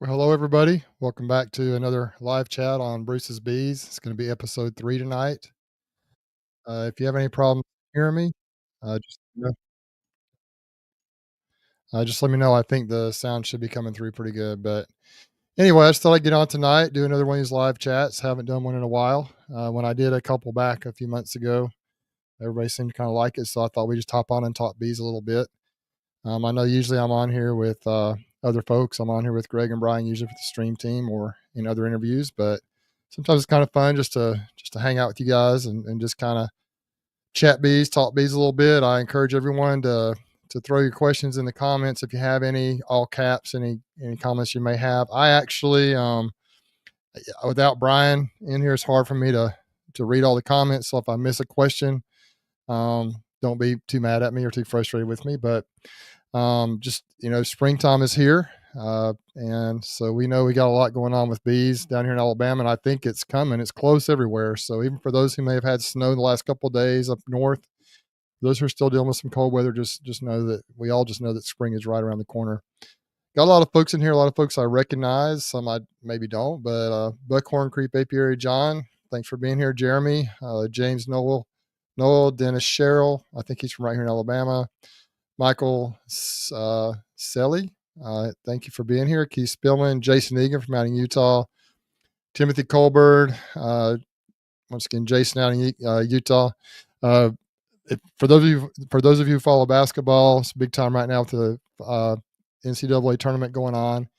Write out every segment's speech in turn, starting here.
Well, hello, everybody. Welcome back to another live chat on Bruce's Bees. It's going to be episode 3 tonight. If you have any problems hearing me, just let me know. I think the sound should be coming through pretty good. But anyway, I just thought I'd get on tonight, do another one of these live chats. Haven't done one in a while. When I did a couple back a few months ago, everybody seemed to kind of like it. So I thought we'd just hop on and talk bees a little bit. I know usually I'm on here with other folks. I'm on here with Greg and Brian, usually with the stream team or in other interviews. But sometimes it's kind of fun just to hang out with you guys and just kind of chat bees, talk bees a little bit. I encourage everyone to throw your questions in the comments if you have any, all caps, any comments you may have. I actually without Brian in here, it's hard for me to read all the comments. So if I miss a question, don't be too mad at me or too frustrated with me. But just springtime is here, and so we know we got a lot going on with bees down here in Alabama, and I think it's coming. It's close everywhere. So even for those who may have had snow the last couple of days up north, those who are still dealing with some cold weather, just know that we all just know that spring is right around the corner. Got a lot of folks in here, a lot of folks I recognize, some I maybe don't, but Buckhorn Creek Apiary John, thanks for being here. Jeremy, James Noel, Dennis Sherrill, I think he's from right here in Alabama. Michael Selly, thank you for being here. Keith Spillman, Jason Egan from out in Utah, Timothy Colbert, once again Jason out in Utah. For those of you who follow basketball, it's big time right now with the NCAA tournament going on,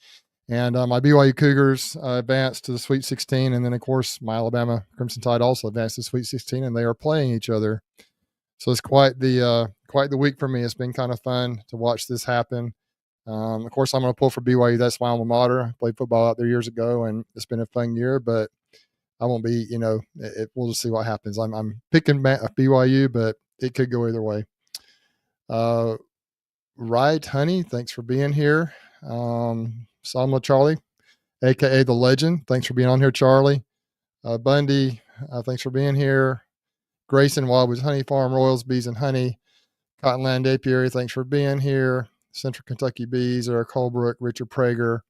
and my BYU Cougars advanced to the Sweet 16, and then of course my Alabama Crimson Tide also advanced to the Sweet 16, and they are playing each other. So it's quite the week for me. It's been kind of fun to watch this happen. Of course, I'm going to pull for BYU. That's my alma mater. I played football out there years ago, and it's been a fun year. But I won't be, we'll just see what happens. I'm picking BYU, but it could go either way. Right, honey, thanks for being here. Salma Charlie, aka the Legend, thanks for being on here, Charlie. Bundy, thanks for being here. Grayson Wildwood's Honey Farm, Royals Bees and Honey, Cottonland Apiary, thanks for being here. Central Kentucky Bees, Eric Holbrook, Richard Prager,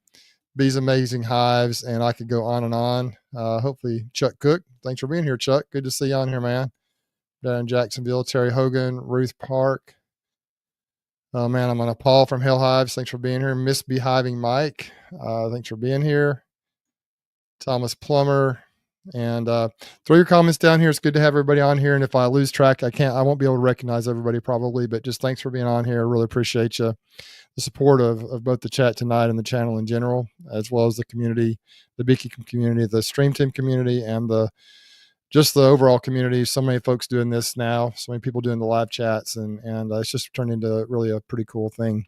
Bees Amazing Hives, and I could go on and on. Hopefully, Chuck Cook, thanks for being here, Chuck. Good to see you on here, man. Down in Jacksonville, Terry Hogan, Ruth Park. Oh, man, I'm on a Paul from Hell Hives. Thanks for being here. Miss Beehiving Mike, thanks for being here. Thomas Plummer. And throw your comments down here. It's good to have everybody on here. And if I lose track, I won't be able to recognize everybody probably, but just thanks for being on here. I really appreciate you. The support of both the chat tonight and the channel in general, as well as the community, the beekeeping community, the stream team community, and just the overall community. So many folks doing this now, so many people doing the live chats, and it's just turned into really a pretty cool thing.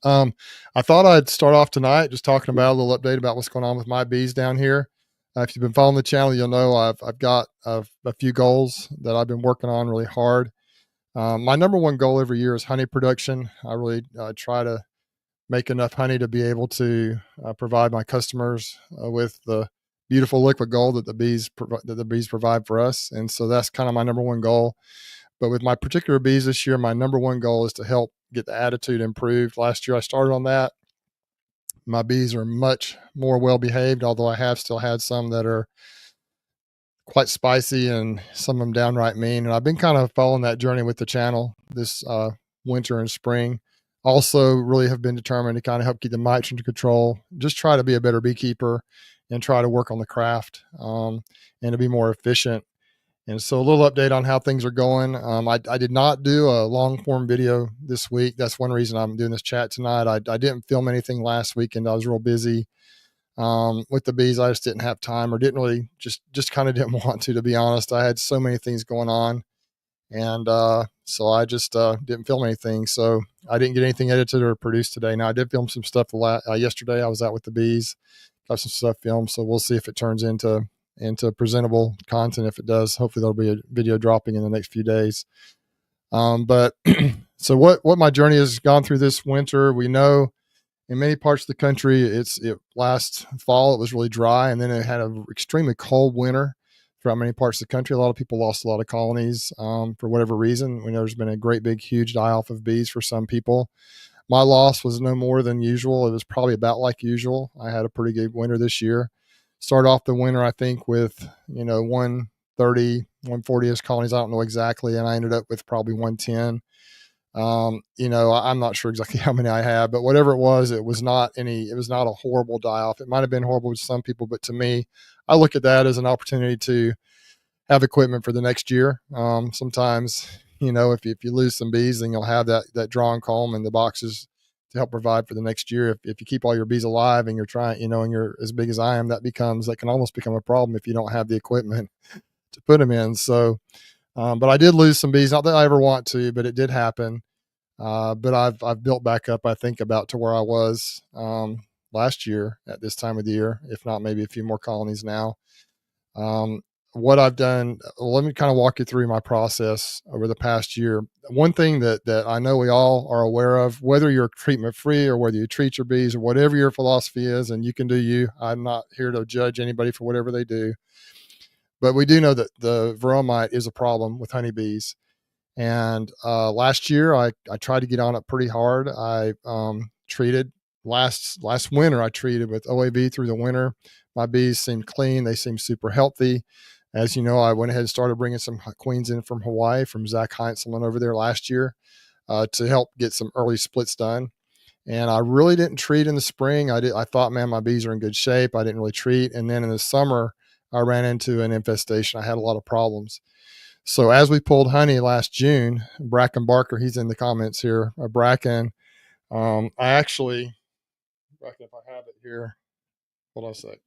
I thought I'd start off tonight just talking about a little update about what's going on with my bees down here. If you've been following the channel, you'll know I've got a few goals that I've been working on really hard. My number one goal every year is honey production. I really try to make enough honey to be able to provide my customers with the beautiful liquid gold that the bees provide for us. And so that's kind of my number one goal. But with my particular bees this year, my number one goal is to help get the attitude improved. Last year I started on that. My bees are much more well-behaved, although I have still had some that are quite spicy and some of them downright mean. And I've been kind of following that journey with the channel this winter and spring. Also really have been determined to kind of help keep the mites under control, just try to be a better beekeeper and try to work on the craft and to be more efficient. And so a little update on how things are going. I did not do a long form video this week. That's one reason I'm doing this chat tonight. I didn't film anything last weekend. I was real busy with the bees. I just didn't have time, or didn't really just kind of didn't want to be honest. I had so many things going on. And so I just didn't film anything. So I didn't get anything edited or produced today. Now I did film some stuff yesterday. I was out with the bees, got some stuff filmed. So we'll see if it turns into presentable content. If it does, hopefully there'll be a video dropping in the next few days. But so what my journey has gone through this winter, we know in many parts of the country, last fall, it was really dry, and then it had an extremely cold winter throughout many parts of the country. A lot of people lost a lot of colonies for whatever reason. We know there's been a great big huge die off of bees for some people. My loss was no more than usual. It was probably about like usual. I had a pretty good winter this year. Started off the winter, I think, with 130, 140ish colonies. I don't know exactly, and I ended up with probably 110. I'm not sure exactly how many I had, but whatever it was not a horrible die off. It might have been horrible to some people, but to me, I look at that as an opportunity to have equipment for the next year. Sometimes, if you lose some bees, then you'll have that drawn comb and the boxes to help provide for the next year. If you keep all your bees alive and you're trying, and you're as big as I am, that can almost become a problem if you don't have the equipment to put them in. So, but I did lose some bees. Not that I ever want to, but it did happen. But I've built back up, I think, about to where I was last year at this time of the year, if not maybe a few more colonies now. What I've done, let me kind of walk you through my process over the past year. One thing that I know we all are aware of, whether you're treatment free or whether you treat your bees or whatever your philosophy is, and you can do you. I'm not here to judge anybody for whatever they do, but we do know that the Varroa mite is a problem with honeybees. And last year, I tried to get on it pretty hard. I treated last winter. I treated with OAV through the winter. My bees seemed clean. They seemed super healthy. As you know, I went ahead and started bringing some queens in from Hawaii, from Zach Heinzelman over there last year, to help get some early splits done. And I really didn't treat in the spring. I thought, man, my bees are in good shape. I didn't really treat. And then in the summer, I ran into an infestation. I had a lot of problems. So as we pulled honey last June, Bracken Barker, he's in the comments here. Bracken, Bracken, if I have it here, hold on a sec.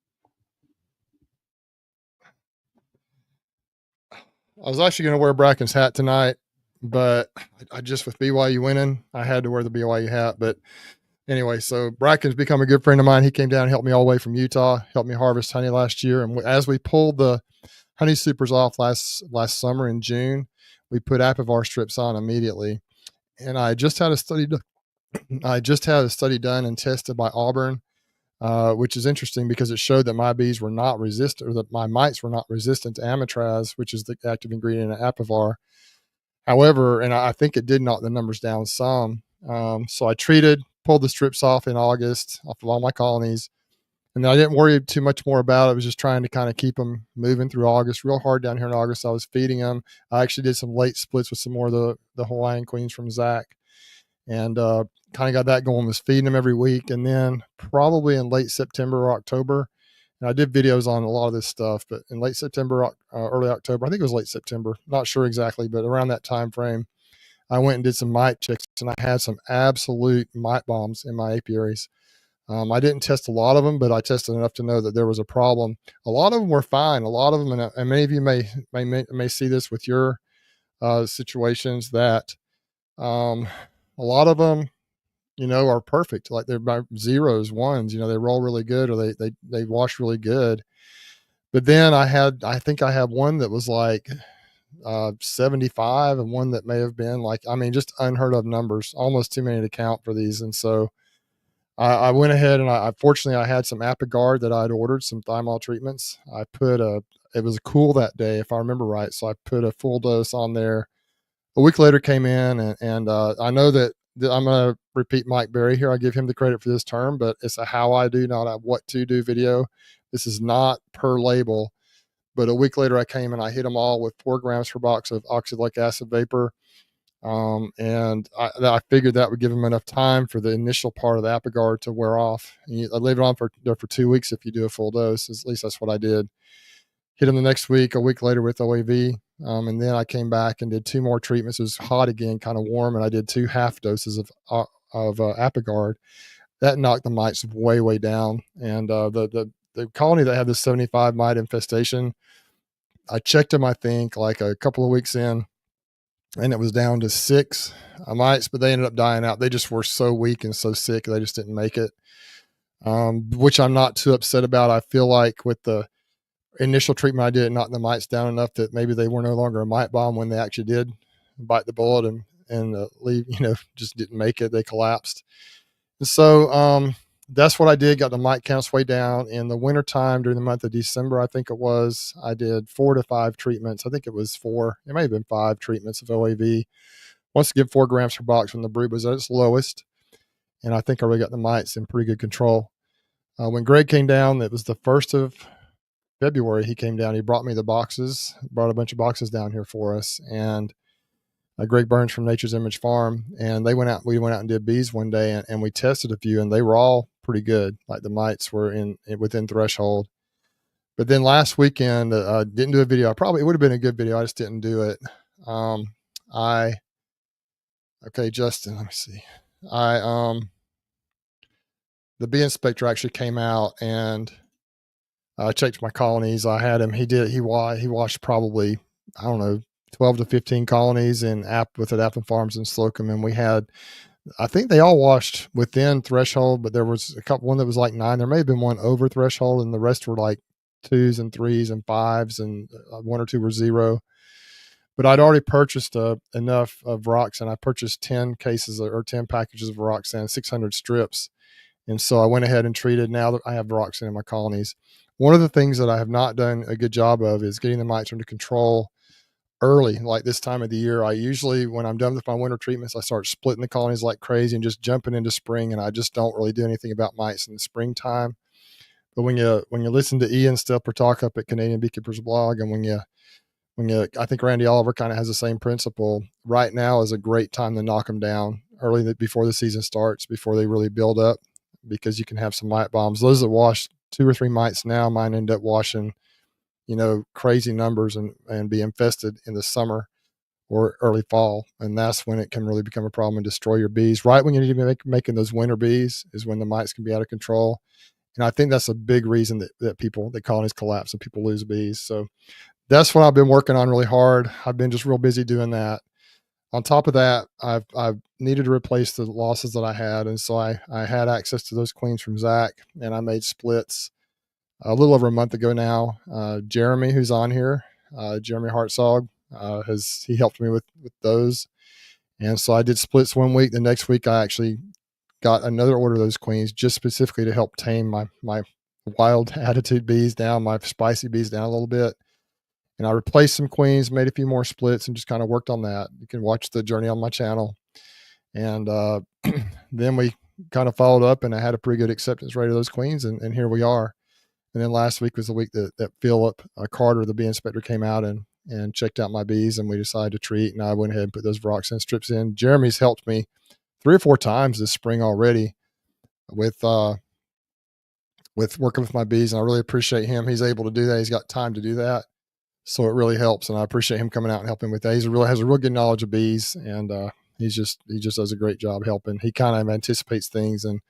I was actually going to wear Bracken's hat tonight, but I just, with BYU winning, I had to wear the BYU hat. But anyway, so Bracken's become a good friend of mine. He came down and helped me all the way from Utah, helped me harvest honey last year. And as we pulled the honey supers off last summer in June, we put Apivar strips on immediately. And I just had a study done and tested by Auburn, which is interesting because it showed that my bees were not resistant, or that my mites were not resistant to amitraz, which is the active ingredient in Apivar. However, and I think it did knock the numbers down some. So I pulled the strips off in August off of all my colonies. And I didn't worry too much more about it. I was just trying to kind of keep them moving through August, real hard down here in August. I was feeding them. I actually did some late splits with some more of the Hawaiian queens from Zach, and kind of got that going, was feeding them every week. And then probably in late September or October, and I did videos on a lot of this stuff, but in late September, early October, I think it was late September, not sure exactly, but around that time frame, I went and did some mite checks, and I had some absolute mite bombs in my apiaries. I didn't test a lot of them, but I tested enough to know that there was a problem. A lot of them were fine. A lot of them, and many of you may see this with your situations, that a lot of them, are perfect. Like they're by zeros, ones. They roll really good, or they wash really good. But then I think I had one that was like 75, and one that may have been like, just unheard of numbers, almost too many to count for these. And so I went ahead and fortunately I had some Apigard that I'd ordered, some thymol treatments. It was cool that day, if I remember right. So I put a full dose on there. A week later came in, and I know that I'm going to repeat Mike Berry here. I give him the credit for this term, but it's a how I do, not a what to do video. This is not per label, but a week later I came and I hit them all with 4 grams per box of oxalic acid vapor. And I figured that would give them enough time for the initial part of the Apigard to wear off. And I leave it on for 2 weeks if you do a full dose. At least that's what I did. Hit them the next week, a week later with OAV. And then I came back and did 2 more treatments. It was hot again, kind of warm, and I did 2 half doses of Apigard. That knocked the mites way, way down. And the colony that had this 75 mite infestation, I checked them, I think, like a couple of weeks in, and it was down to 6 mites, but they ended up dying out. They just were so weak and so sick, they just didn't make it, which I'm not too upset about. I feel like with the initial treatment I did, it knocked the mites down enough that maybe they were no longer a mite bomb when they actually did bite the bullet and leave, just didn't make it. They collapsed. And so that's what I did. Got the mite counts way down. In the wintertime, during the month of December, I think it was, I did 4 to 5 treatments. I think it was 4. It may have been 5 treatments of OAV. Once again, 4 grams per box when the brood was at its lowest. and I think I already got the mites in pretty good control. When Greg came down, it was the 1st of February. He came down. He brought me the boxes, brought a bunch of boxes down here for us, and Greg Burns from Nature's Image Farm, and we went out and did bees one day, and we tested a few, and they were all pretty good. Like the mites were within threshold. But then last weekend, didn't do a video. It would have been a good video. I just didn't do it. Okay, Justin, let me see. The bee inspector actually came out and checked my colonies. I had him. He washed probably, I don't know, 12 to 15 colonies with at Apple Farms in Slocum, and we had, I think they all washed within threshold, but there was one that was like 9. There may have been one over threshold, and the rest were like 2s and 3s and 5s, and 1 or 2 were 0. But I'd already purchased enough of Varroxsan. I purchased 10 cases or 10 packages of Varroxsan, 600 strips. And so I went ahead and treated. Now that I have Varroxsan in my colonies, one of the things that I have not done a good job of is getting the mites under control early, like this time of the year. I usually, when I'm done with my winter treatments, I start splitting the colonies like crazy and just jumping into spring. And I just don't really do anything about mites in the springtime. But when you listen to Ian Stelper talk up at Canadian Beekeepers blog, and when you, I think Randy Oliver kind of has the same principle. Right now is a great time to knock them down early before the season starts, before they really build up, because you can have some mite bombs. Those that wash 2 or 3 mites now, mine end up washing, crazy numbers and be infested in the summer or early fall. And that's when it can really become a problem and destroy your bees. Right when you need to be making those winter bees is when the mites can be out of control. And I think that's a big reason that colonies collapse and people lose bees. So that's what I've been working on really hard. I've been just real busy doing that. On top of that, I've needed to replace the losses that I had. And so I had access to those queens from Zach, and I made splits a little over a month ago now. Jeremy, who's on here, Jeremy Hartzog, he helped me with those. And so I did splits one week. The next week, I actually got another order of those queens just specifically to help tame my wild attitude bees down, my spicy bees down a little bit. And I replaced some queens, made a few more splits, and just kind of worked on that. You can watch the journey on my channel. And then we kind of followed up, and I had a pretty good acceptance rate of those queens, and here we are. And then last week was the week that Philip Carter, the bee inspector, came out and checked out my bees, and we decided to treat, and I went ahead and put those Varroxsan strips in. Jeremy's helped me 3 or 4 times this spring already with working with my bees, and I really appreciate him. He's able to do that. He's got time to do that. So it really helps, and I appreciate him coming out and helping with that. He has a real good knowledge of bees, and he just does a great job helping. He kind of anticipates things, and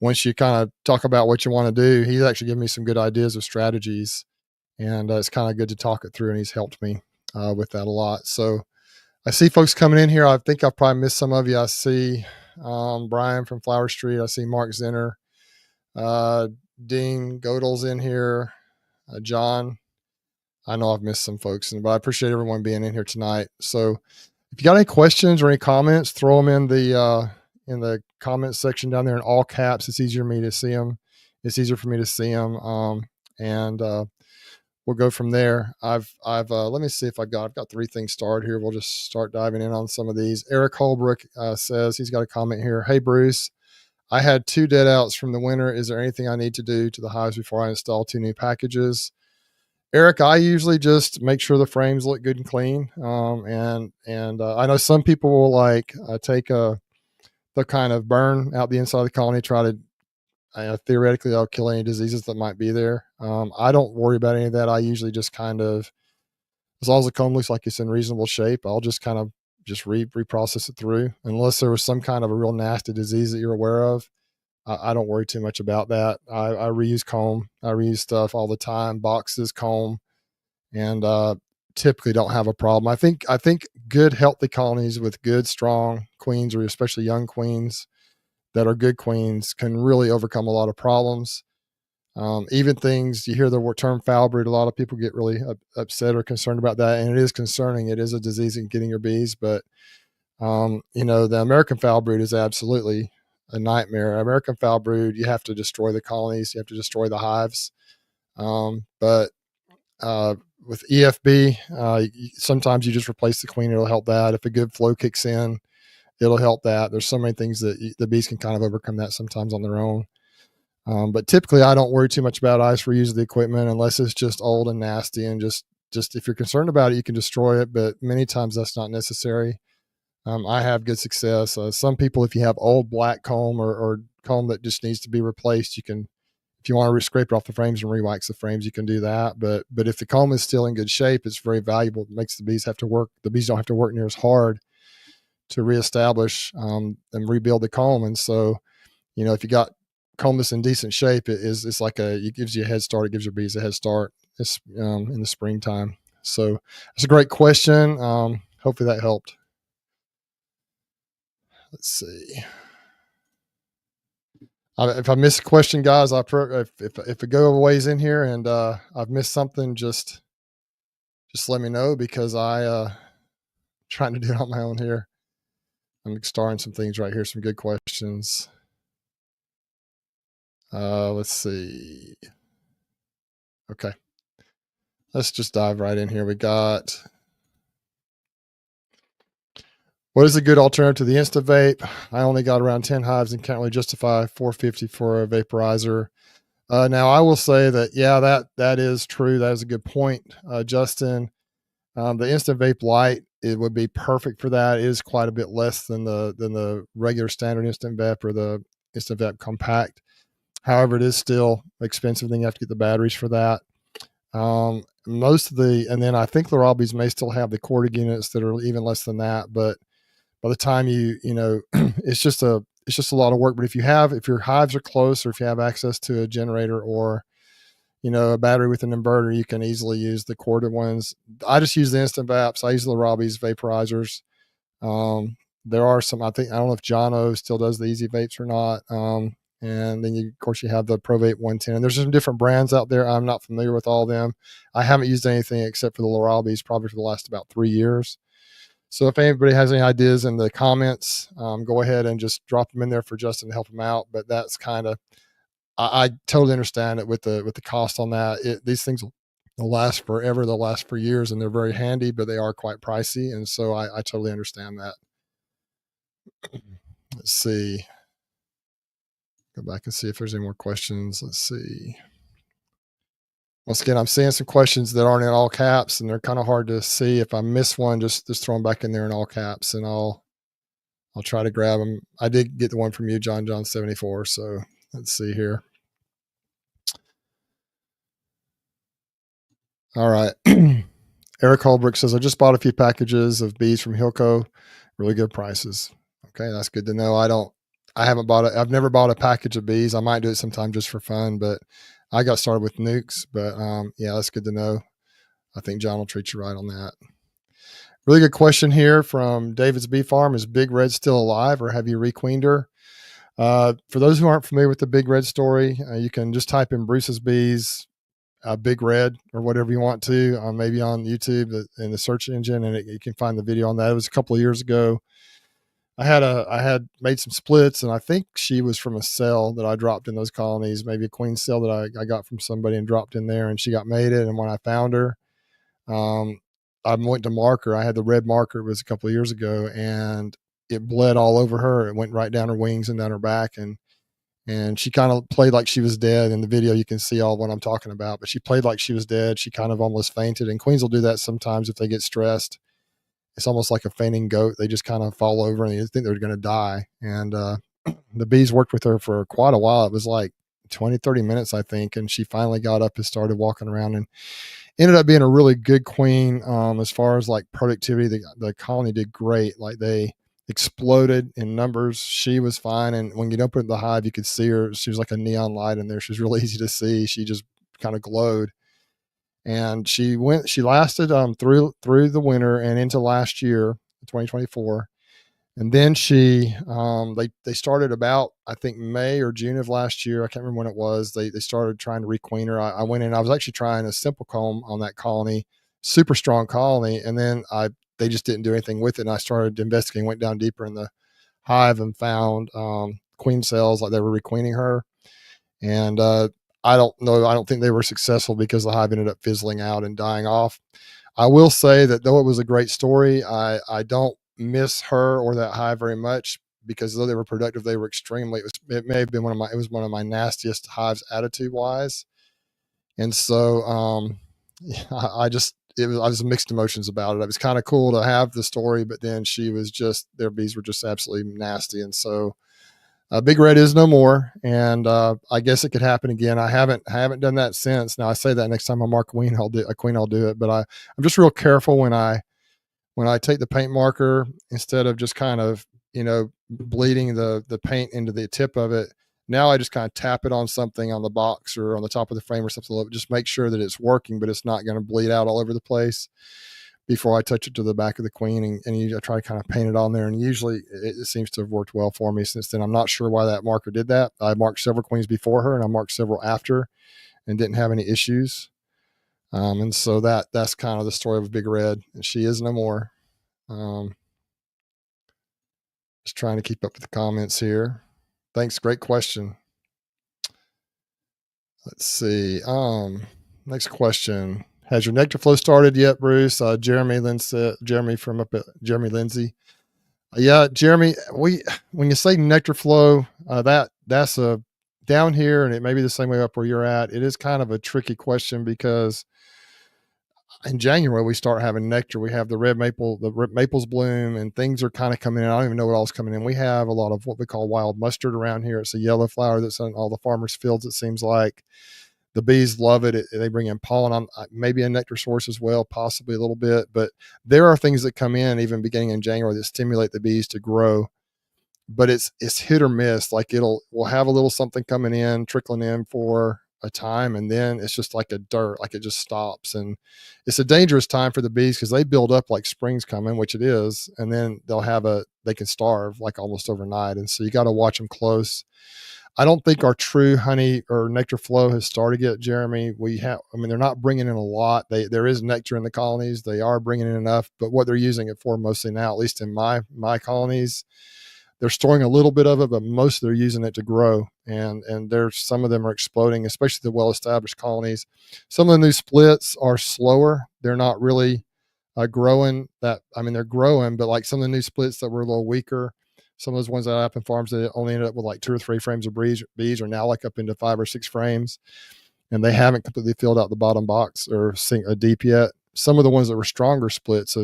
once you kind of talk about what you want to do, he's actually given me some good ideas of strategies, and it's kind of good to talk it through, and he's helped me with that a lot. So I see folks coming in here. I think I've probably missed some of you. I see Brian from Flower Street. I see Mark Zinner, Dean Godel's in here, John. I know I've missed some folks, but I appreciate everyone being in here tonight. So if you got any questions or any comments, throw them in the comments section down there in all caps. It's easier for me to see them. And we'll go from there. Let me see if I've got 3 things starred here. We'll just start diving in on some of these. Eric Holbrook says, he's got a comment here. Hey, Bruce, I had 2 dead outs from the winter. Is there anything I need to do to the hives before I install 2 new packages? Eric, I usually just make sure the frames look good and clean. And I know some people will take the kind of burn out the inside of the colony, try to theoretically that'll kill any diseases that might be there. I don't worry about any of that. I usually just kind of, as long as the comb looks like it's in reasonable shape, I'll just kind of just reprocess it through, unless there was some kind of a real nasty disease that you're aware of. I don't worry too much about that. I reuse comb. I reuse stuff all the time, boxes, comb, and typically don't have a problem. I think good, healthy colonies with good, strong queens, or especially young queens that are good queens, can really overcome a lot of problems. Even things, you hear the term foul brood, a lot of people get really upset or concerned about that, and it is concerning. It is a disease in getting your bees, but the American foul brood is absolutely a nightmare. American foul brood, you have to destroy the colonies, you have to destroy the hives. But with EFB, sometimes you just replace the queen. It'll help that. If a good flow kicks in, it'll help that. There's so many things that the bees can kind of overcome that sometimes on their own. But typically I don't worry too much about ice for use of the equipment unless it's just old and nasty, and just if you're concerned about it, you can destroy it, but many times that's not necessary. I have good success. Some people, if you have old black comb or comb that just needs to be replaced, you can, if you want to scrape it off the frames and re-wax the frames, you can do that. But if the comb is still in good shape, it's very valuable. It makes the bees have to work. The bees don't have to work near as hard to reestablish and rebuild the comb. And so, if you got comb that's in decent shape, it's like it gives you a head start. It gives your bees a head start in the springtime. So it's a great question. Hopefully that helped. Let's see. If I miss a question, guys, if it go a ways in here and I've missed something, just let me know, because trying to do it on my own here. I'm starting some things right here. Some good questions. Let's see. Okay. Let's just dive right in here. We got, what is a good alternative to the Instant Vape? I only got around 10 hives and can't really justify $450 for a vaporizer. Now I will say that, yeah, that is true. That is a good point, Justin. The Instant Vape Lite, it would be perfect for that. It is quite a bit less than the regular standard Instant Vape or the Instant Vape Compact. However, it is still expensive. Then you have to get the batteries for that. And then I think the Larabies may still have the corded units that are even less than that. But by the time it's just a lot of work. But if your hives are close, or if you have access to a generator or, a battery with an inverter, you can easily use the corded ones. I just use the Instant Vaps. I use the Larabies vaporizers. There are some, I don't know if Jono still does the Easy Vapes or not. And then of course you have the ProVape 110, and there's some different brands out there. I'm not familiar with all of them. I haven't used anything except for the Larabies probably for the last about 3 years. So if anybody has any ideas in the comments, go ahead and just drop them in there for Justin to help him out. But that's kind of, I totally understand it with the cost on that. These things will last forever. They'll last for years, and they're very handy, but they are quite pricey. And so I totally understand that. Let's see. Go back and see if there's any more questions. Let's see. Once again, I'm seeing some questions that aren't in all caps, and they're kind of hard to see. If I miss one, just throw them back in there in all caps, and I'll try to grab them. I did get the one from you, John 74. So let's see here. All right. Eric Holbrook says, I just bought a few packages of bees from Hilco. Really good prices. Okay, that's good to know. I've never bought a package of bees. I might do it sometime just for fun, but I got started with nukes. But yeah, that's good to know. I think John will treat you right on that. Really good question here from David's Bee Farm. Is Big Red still alive, or have you requeened her? For those who aren't familiar with the Big Red story, you can just type in Bruce's Bees, Big Red, or whatever you want to, maybe on YouTube in the search engine, and you can find the video on that. It was a couple of years ago. I had made some splits, and I think she was from a cell that I dropped in those colonies, maybe a queen cell that I got from somebody and dropped in there, and she got mated. And when I found her, I went to mark her. I had the red marker. It was a couple of years ago, and it bled all over her. It went right down her wings and down her back, and she kind of played like she was dead. In the video, you can see all what I'm talking about, but she played like she was dead. She kind of almost fainted, and queens will do that sometimes if they get stressed. It's almost like a fainting goat. They just kind of fall over and they think they're going to die. And the bees worked with her for quite a while. It was like 20, 30 minutes, I think. And she finally got up and started walking around, and ended up being a really good queen. As far as like productivity, the colony did great. Like they exploded in numbers. She was fine. And when you opened the hive, you could see her. She was like a neon light in there. She was really easy to see. She just kind of glowed. And she lasted through the winter and into last year, 2024. And then they started about, I think, May or June of last year. I can't remember when it was. They started trying to requeen her. I went in, I was actually trying a simple comb on that colony, super strong colony. And then they just didn't do anything with it. And I started investigating, went down deeper in the hive and found queen cells, like they were requeening her. And I don't know. I don't think they were successful because the hive ended up fizzling out and dying off. I will say that though it was a great story, I don't miss her or that hive very much, because though they were productive, they were extremely, it may have been it was one of my nastiest hives attitude wise. And so, I just, I was mixed emotions about it. It was kind of cool to have the story, but then she was just, their bees were just absolutely nasty. And so, Big Red is no more, and I guess it could happen again. I haven't done that since. Now I say that next time I mark a queen, I'll do it. But I'm just real careful when I take the paint marker, instead of just kind of, bleeding the paint into the tip of it. Now I just kind of tap it on something on the box or on the top of the frame or something. Just make sure that it's working, but it's not going to bleed out all over the place before I touch it to the back of the queen, and I try to kind of paint it on there. And usually it seems to have worked well for me since then. I'm not sure why that marker did that. I marked several queens before her, and I marked several after, and didn't have any issues. And so that's kind of the story of Big Red. And she is no more. Just trying to keep up with the comments here. Thanks. Great question. Let's see. Next question. Has your nectar flow started yet, Bruce? Jeremy Lindsay. Yeah, Jeremy. When you say nectar flow, that's a down here, and it may be the same way up where you're at. It is kind of a tricky question, because in January we start having nectar. We have the maples bloom, and things are kind of coming in. I don't even know what else coming in. We have a lot of what we call wild mustard around here. It's a yellow flower that's on all the farmers' fields, it seems like. The bees love it. They bring in pollen on, maybe a nectar source as well, possibly a little bit. But there are things that come in even beginning in January that stimulate the bees to grow. But it's hit or miss. Like we'll have a little something coming in, trickling in for a time, and then it's just like a dirt, like it just stops. And it's a dangerous time for the bees, because they build up like spring's coming, which it is, and then they can starve like almost overnight. And so you got to watch them close. I don't think our true honey or nectar flow has started yet, Jeremy. They're not bringing in a lot. There is nectar in the colonies. They are bringing in enough, but what they're using it for mostly now, at least in my colonies, they're storing a little bit of it, but most they're using it to grow. And there's some of them are exploding, especially the well-established colonies. Some of the new splits are slower. They're not really growing they're growing, but like some of the new splits that were a little weaker, some of those ones that up in farms that only ended up with like 2 or 3 frames of bees are now like up into 5 or 6 frames, and they haven't completely filled out the bottom box or a deep yet. Some of the ones that were stronger splits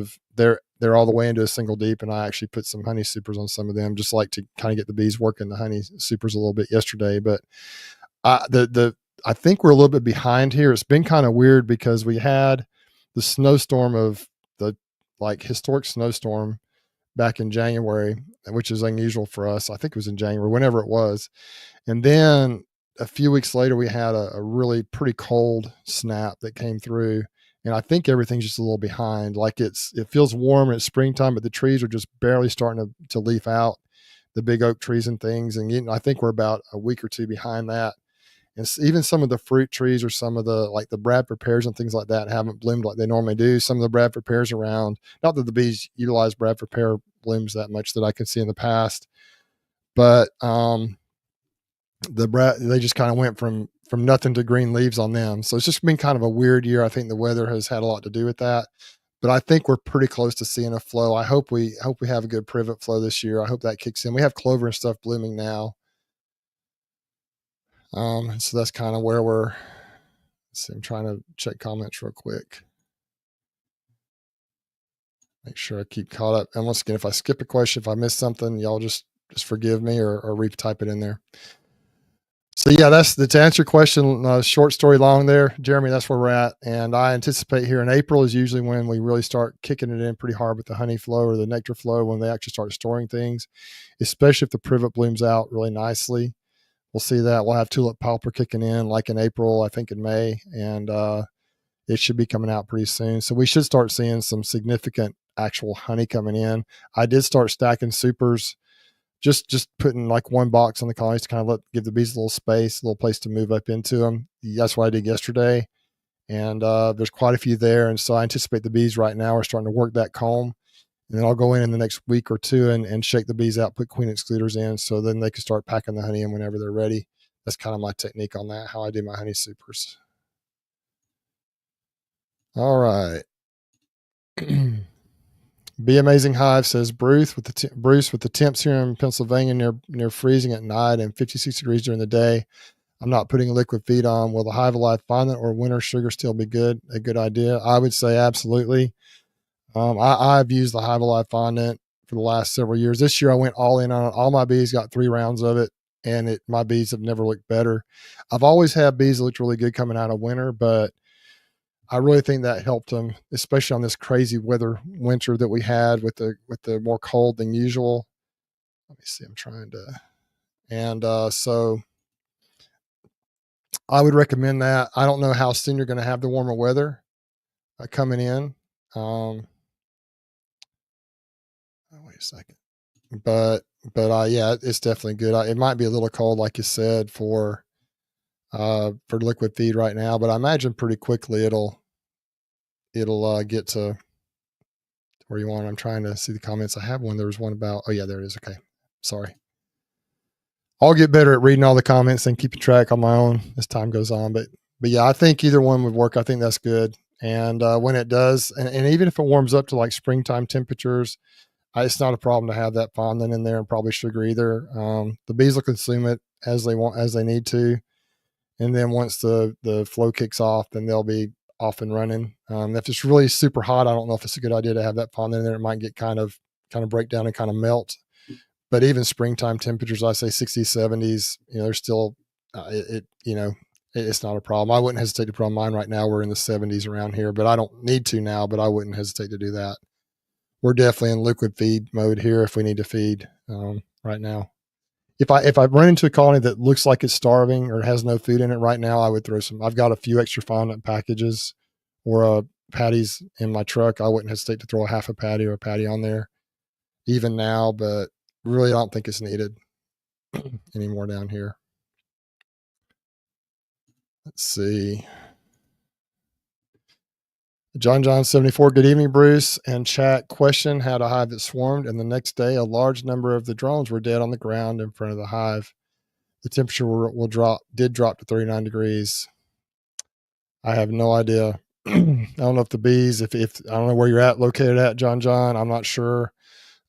they're all the way into a single deep, and I actually put some honey supers on some of them, just like to kind of get the bees working the honey supers a little bit yesterday. But I think we're a little bit behind here. It's been kind of weird, because we had the snowstorm of the historic snowstorm back in January, which is unusual for us. I think it was in January, whenever it was. And then a few weeks later, we had a really pretty cold snap that came through. And I think everything's just a little behind. Like it feels warm and it's springtime, but the trees are just barely starting to leaf out, the big oak trees and things. And I think we're about a week or two behind that. And even some of the fruit trees, or some of the Bradford pears and things like that, haven't bloomed like they normally do. Some of the Bradford pears around, not that the bees utilize Bradford pear blooms that much that I could see in the past, but they just kind of went from nothing to green leaves on them. So it's just been kind of a weird year. I think the weather has had a lot to do with that, but I think we're pretty close to seeing a flow. I hope we have a good privet flow this year. I hope that kicks in. We have clover and stuff blooming now. So that's kind of where let's see, I'm trying to check comments real quick. Make sure I keep caught up. And once again, if I skip a question, if I miss something, y'all just forgive me or retype it in there. So yeah, to answer your question, short story long there, Jeremy, that's where we're at. And I anticipate here in April is usually when we really start kicking it in pretty hard with the honey flow or the nectar flow, when they actually start storing things, especially if the privet blooms out really nicely. We'll see that. We'll have tulip palper kicking in like in April, I think in May, and it should be coming out pretty soon. So we should start seeing some significant actual honey coming in. I did start stacking supers, just putting like one box on the colonies to kind of give the bees a little space, a little place to move up into them. That's what I did yesterday. And there's quite a few there. And so I anticipate the bees right now are starting to work that comb. And then I'll go in the next week or two and shake the bees out, put queen excluders in, so then they can start packing the honey in whenever they're ready. That's kind of my technique on that, how I do my honey supers. All right. Be Amazing Hive says Bruce with the temps here in Pennsylvania near freezing at night and 56 degrees during the day. I'm not putting liquid feed on. Will the Hive Alive fondant or winter sugar still be good? A good idea? I would say absolutely. I've used the Hive Alive fondant for the last several years. This year I went all in on it. All my bees got 3 rounds of it, and my bees have never looked better. I've always had bees that looked really good coming out of winter, but I really think that helped them, especially on this crazy winter that we had with the more cold than usual. Let me see. I'm trying to, and so I would recommend that. I don't know how soon you're going to have the warmer weather coming in. Wait a second. But yeah, it's definitely good. It might be a little cold, like you said, for liquid feed right now, but I imagine pretty quickly it'll get to where you want. I'm trying to see the comments. I have one. There was one about. Oh yeah, there it is. Okay, sorry. I'll get better at reading all the comments and keeping track on my own as time goes on. But yeah, I think either one would work. I think that's good. And when it does, and even if it warms up to like springtime temperatures, it's not a problem to have that fondant in there and probably sugar either. The bees will consume it as they need to. And then once the flow kicks off, then they'll be off and running. If it's really super hot, I don't know if it's a good idea to have that fondant in there. It might get kind of break down and kind of melt. But even springtime temperatures, I say 60s, 70s, they're still, it's not a problem. I wouldn't hesitate to put on mine right now. We're in the 70s around here, but I don't need to now, but I wouldn't hesitate to do that. We're definitely in liquid feed mode here if we need to feed right now. If I run into a colony that looks like it's starving or has no food in it right now, I would throw some. I've got a few extra fondant packages or patties in my truck. I wouldn't hesitate to throw a half a patty or a patty on there even now, but really I don't think it's needed anymore down here. Let's see. John 74. Good evening, Bruce and chat. Question: had a hive that swarmed, and the next day a large number of the drones were dead on the ground in front of the hive. The temperature did drop to 39 degrees. I have no idea. I don't know if the bees, if I don't know where you're located at, John. I'm not sure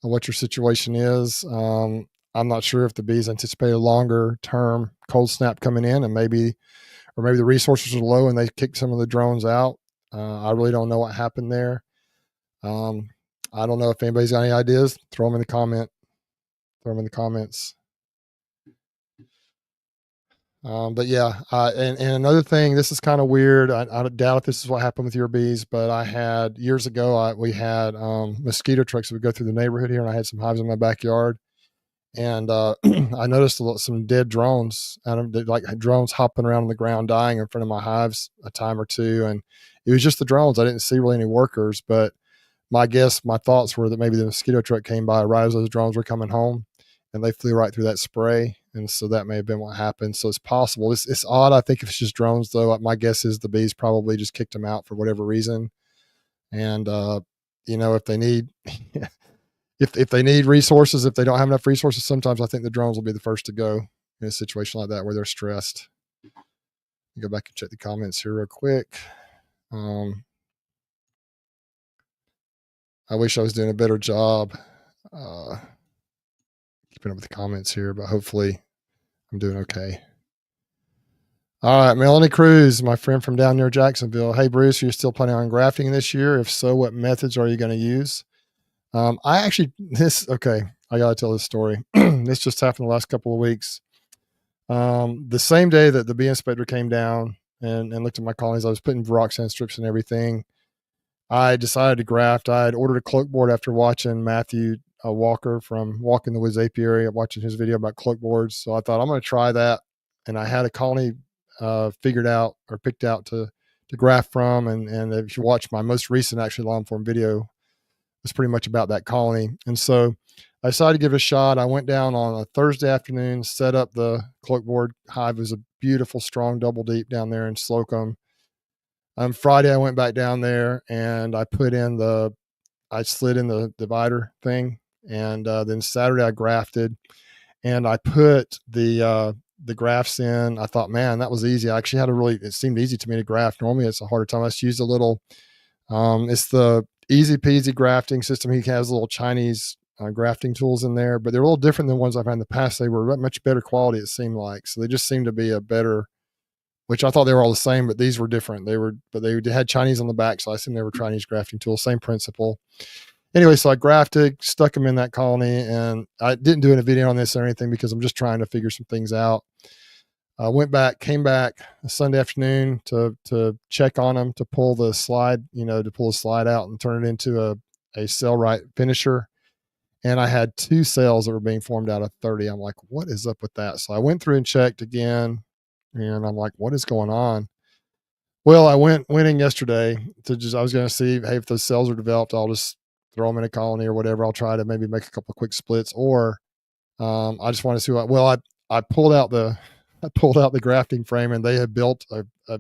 what your situation is. I'm not sure if the bees anticipate a longer term cold snap coming in, and maybe the resources are low and they kicked some of the drones out. I really don't know what happened there. I don't know if anybody's got any ideas. Throw them in the comments. But yeah, and another thing, this is kind of weird. I doubt if this is what happened with your bees, but I had years ago, we had mosquito trucks that would go through the neighborhood here, and I had some hives in my backyard. And I noticed some dead drones, like drones hopping around on the ground, dying in front of my hives a time or two. And it was just the drones. I didn't see really any workers, but my thoughts were that maybe the mosquito truck came by right as those drones were coming home, and they flew right through that spray. And so that may have been what happened. So it's possible. It's odd. I think if it's just drones, though, my guess is the bees probably just kicked them out for whatever reason. And if they need if they need resources, if they don't have enough resources, sometimes I think the drones will be the first to go in a situation like that where they're stressed. Go back and check the comments here real quick. I wish I was doing a better job keeping up with the comments here, but hopefully I'm doing okay. All right, Melanie Cruz, my friend from down near Jacksonville. Hey, Bruce, are you still planning on grafting this year? If so, what methods are you going to use? I got to tell this story. This just happened the last couple of weeks. The same day that the bee inspector came down and looked at my colonies, I was putting Varroxsan strips and everything. I decided to graft. I had ordered a cloak board after watching Matthew Walker from Walking the Woods Apiary, watching his video about cloak boards. So I thought I'm going to try that. And I had a colony picked out to graft from. And if you watch my most recent long form video, it's pretty much about that colony. And so I decided to give it a shot. I went down on a Thursday afternoon, set up the cloak board hive. It was a beautiful, strong double deep down there in Slocum. Friday, I went back down there and I slid in the divider thing. And then Saturday I grafted and I put the grafts in. I thought, man, that was easy. I actually it seemed easy to me to graft. Normally it's a harder time. I just used a little, it's the easy peasy grafting system. He has little Chinese grafting tools in there, but they're a little different than ones I've had in the past. They were much better quality, it seemed like. So they just seemed to be a better, which I thought they were all the same, but these were different. But they had Chinese on the back, so I assume they were Chinese grafting tools, same principle. Anyway, so I grafted, stuck them in that colony, and I didn't do a video on this or anything because I'm just trying to figure some things out. I came back Sunday afternoon to check on them, to pull the slide, to pull the slide out and turn it into a cell right finisher. And I had 2 cells that were being formed out of 30. I'm like, what is up with that? So I went through and checked again, and I'm like, what is going on? Well, I went in yesterday I was going to see, hey, if those cells are developed, I'll just throw them in a colony or whatever. I'll try to maybe make a couple of quick splits, or I just want to see I pulled out the grafting frame, and they had built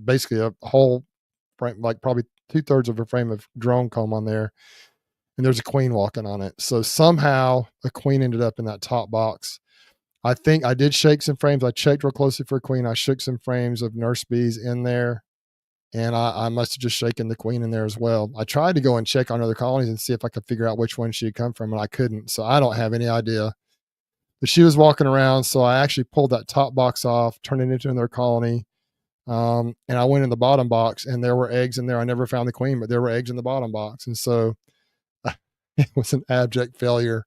basically a whole frame, like probably 2/3 of a frame of drone comb on there. And there's a queen walking on it. So somehow a queen ended up in that top box. I think I did shake some frames. I checked real closely for a queen. I shook some frames of nurse bees in there, and I must have just shaken the queen in there as well. I tried to go and check on other colonies and see if I could figure out which one she had come from, and I couldn't. So I don't have any idea. But she was walking around, so I actually pulled that top box off, turned it into another colony, and I went in the bottom box, and there were eggs in there. I never found the queen, but there were eggs in the bottom box, and so it was an abject failure.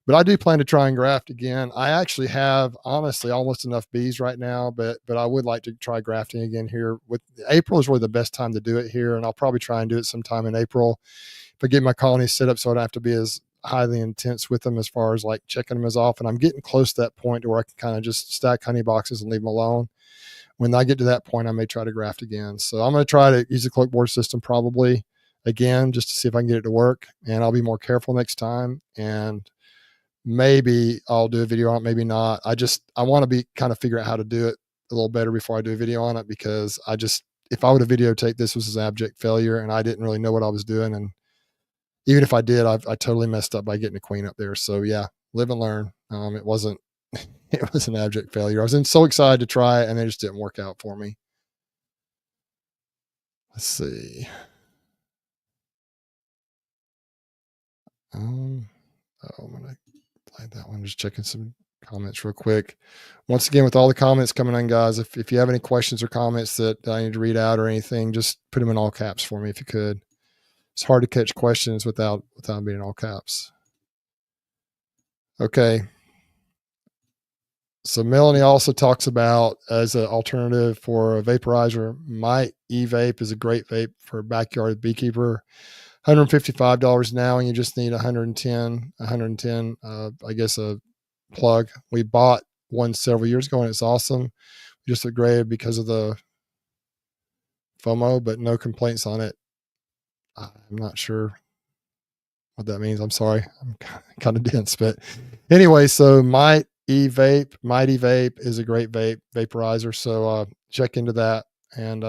But I do plan to try and graft again. I actually have, honestly, almost enough bees right now, but I would like to try grafting again here. With April is really the best time to do it here, and I'll probably try and do it sometime in April if I get my colonies set up so I don't have to be as highly intense with them as far as like checking them as often. I'm getting close to that point where I can kind of just stack honey boxes and leave them alone. When I get to that point, I may try to graft again. So I'm going to try to use the cloakboard system probably again, just to see if I can get it to work, and I'll be more careful next time. And maybe I'll do a video on it, maybe not. I want to kind of figure out how to do it a little better before I do a video on it, because if I would have videotaped this was an abject failure and I didn't really know what I was doing. And even if I did, I totally messed up by getting a queen up there. So yeah, live and learn. It was an abject failure. I was so excited to try it, and it just didn't work out for me. Let's see. I'm gonna play that one. Just checking some comments real quick. Once again, with all the comments coming in, guys, if you have any questions or comments that I need to read out or anything, just put them in all caps for me if you could. It's hard to catch questions without being in all caps. Okay. So Melanie also talks about, as an alternative for a vaporizer, Mite e-vape is a great vape for a backyard beekeeper. $155 now, and you just need 110, I guess, a plug. We bought one several years ago, and it's awesome. We just upgraded because of the FOMO, but no complaints on it. I'm not sure what that means. I'm sorry. I'm kind of dense, but anyway, so Mite e-vape is a great vaporizer. So check into that. And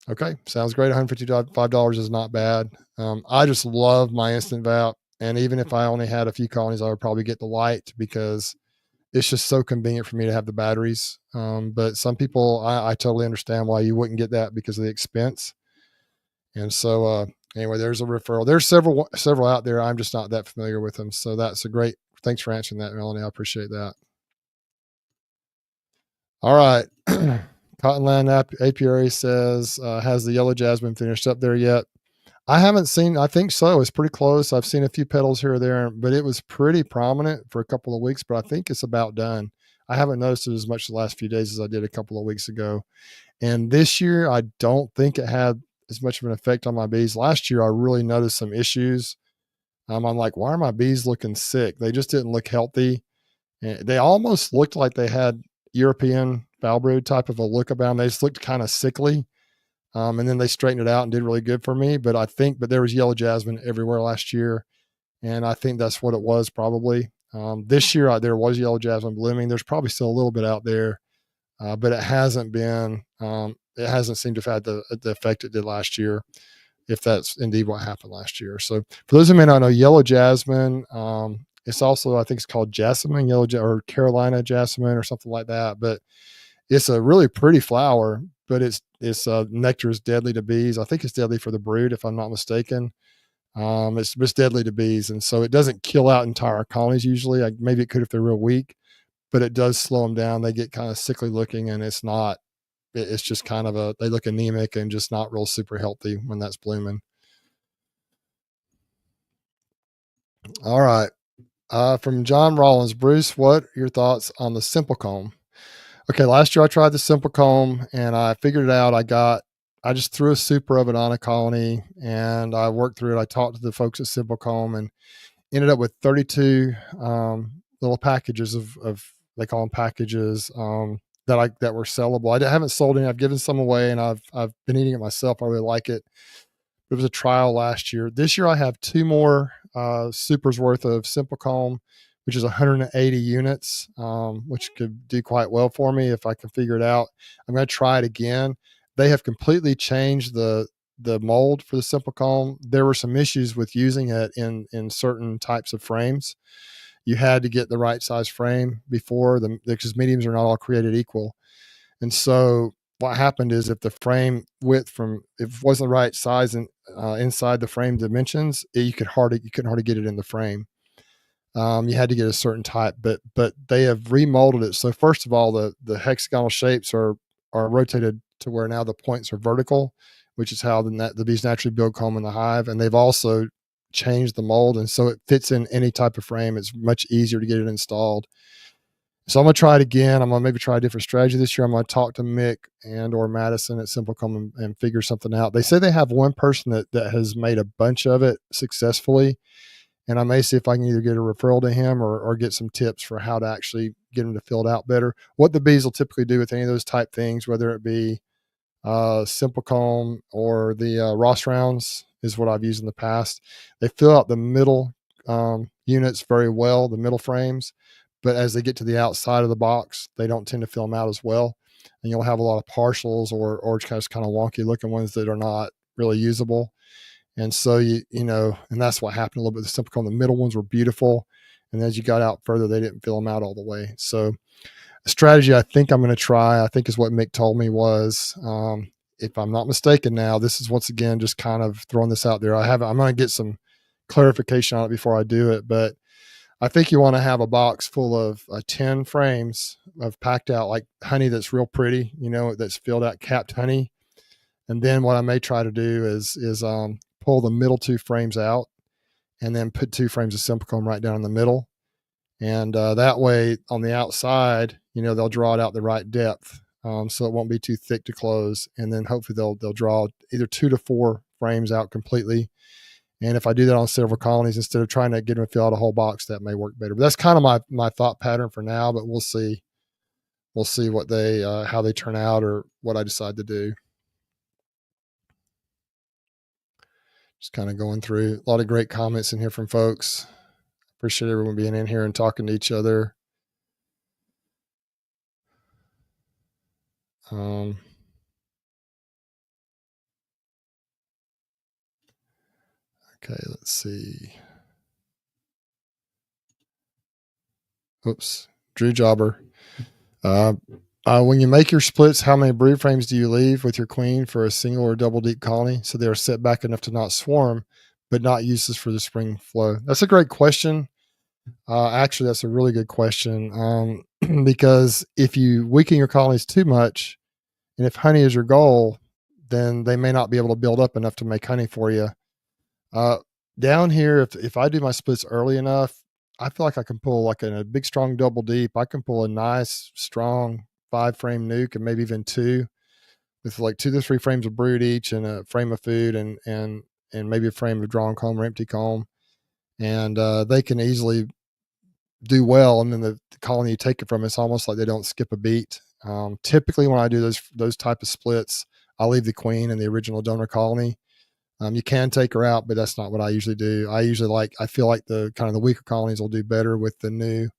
okay, sounds great. $155 is not bad. I just love my instant vap, and even if I only had a few colonies, I would probably get the light because it's just so convenient for me to have the batteries. But some people, I totally understand why you wouldn't get that because of the expense. And so anyway, there's a referral. There's several out there. I'm just not that familiar with them. So that's a great. Thanks for answering that, Melanie. I appreciate that. All right. Cottonland Apiary says, has the yellow jasmine finished up there yet? I haven't seen, I think so. It's pretty close. I've seen a few petals here or there, but it was pretty prominent for a couple of weeks, but I think it's about done. I haven't noticed it as much the last few days as I did a couple of weeks ago. And this year, I don't think it had as much of an effect on my bees. Last year, I really noticed some issues. I'm like, why are my bees looking sick? They just didn't look healthy. And they almost looked like they had European foul brood type of a look about them. They just looked kind of sickly. And then they straightened it out and did really good for me. But there was yellow jasmine everywhere last year. And I think that's what it was probably. This year, there was yellow jasmine blooming. There's probably still a little bit out there, but it hasn't seemed to have had the effect it did last year, if that's indeed what happened last year. So for those who may not know, yellow jasmine, it's also, I think it's called jasmine, or Carolina jasmine or something like that. But it's a really pretty flower, but its nectar is deadly to bees. I think it's deadly for the brood, if I'm not mistaken. It's just deadly to bees. And so it doesn't kill out entire colonies usually. Maybe it could if they're real weak, but it does slow them down. They get kind of sickly looking, and it's just kind of they look anemic and just not real super healthy when that's blooming. All right. From John Rollins, Bruce, what are your thoughts on the simple comb? Okay, last year I tried the simple comb and I figured it out. I just threw a super of it on a colony and I worked through it. I talked to the folks at Simple Comb and ended up with 32 little packages of they call them packages that were sellable. I haven't sold any. I've given some away and I've been eating it myself. I really like it. It was a trial last year. This year I have 2 more supers worth of Simple Comb, which is 180 units, which could do quite well for me if I can figure it out. I'm going to try it again. They have completely changed the mold for the Simple Comb. There were some issues with using it in certain types of frames. You had to get the right size frame before because mediums are not all created equal. And so what happened is if the frame width if it wasn't the right size and inside the frame dimensions, you couldn't hardly get it in the frame. You had to get a certain type, but they have remolded it. So first of all, the hexagonal shapes are rotated to where now the points are vertical, which is how the bees naturally build comb in the hive. And they've also changed the mold, and so it fits in any type of frame. It's much easier to get it installed. So I'm going to try it again. I'm going to maybe try a different strategy this year. I'm going to talk to Mick and or Madison at Simple Comb and figure something out. They say they have one person that has made a bunch of it successfully. And I may see if I can either get a referral to him or get some tips for how to actually get them to fill it out better. What the bees will typically do with any of those type things, whether it be Simple Comb or the Ross rounds, is what I've used in the past. They fill out the middle units very well, the middle frames. But as they get to the outside of the box, they don't tend to fill them out as well. And you'll have a lot of partials or kind of wonky looking ones that are not really usable. And so, and that's what happened a little bit with the Simple Comb. The middle ones were beautiful. And as you got out further, they didn't fill them out all the way. So a strategy I think I'm going to try, I think is what Mick told me was, if I'm not mistaken now, this is once again, just kind of throwing this out there. I'm going to get some clarification on it before I do it, but I think you want to have a box full of 10 frames of packed out like honey that's real pretty, that's filled out capped honey. And then what I may try to do is pull the middle 2 frames out and then put 2 frames of Simple Comb right down in the middle. And that way on the outside, they'll draw it out the right depth. So it won't be too thick to close. And then hopefully they'll draw either 2 to 4 frames out completely. And if I do that on several colonies, instead of trying to get them to fill out a whole box, that may work better. But that's kind of my thought pattern for now, but we'll see. We'll see what how they turn out or what I decide to do. Just kind of going through a lot of great comments in here from folks. Appreciate everyone being in here and talking to each other. Okay, let's see. Oops, Drew Jobber. When you make your splits, how many brood frames do you leave with your queen for a single or double deep colony so they are set back enough to not swarm, but not useless for the spring flow? That's a great question. Actually, that's a really good question because if you weaken your colonies too much, and if honey is your goal, then they may not be able to build up enough to make honey for you. Down here, if I do my splits early enough, I feel like I can pull like in a big, strong double deep. I can pull a nice, strong 5 frame nuke and maybe even 2 with like 2 to 3 frames of brood each and a frame of food and maybe a frame of drawn comb or empty comb. And they can easily do well. And then the colony you take it from, it's almost like they don't skip a beat. Typically when I do those type of splits, I'll leave the queen in the original donor colony. You can take her out, but that's not what I usually do. I feel like the kind of the weaker colonies will do better with the new,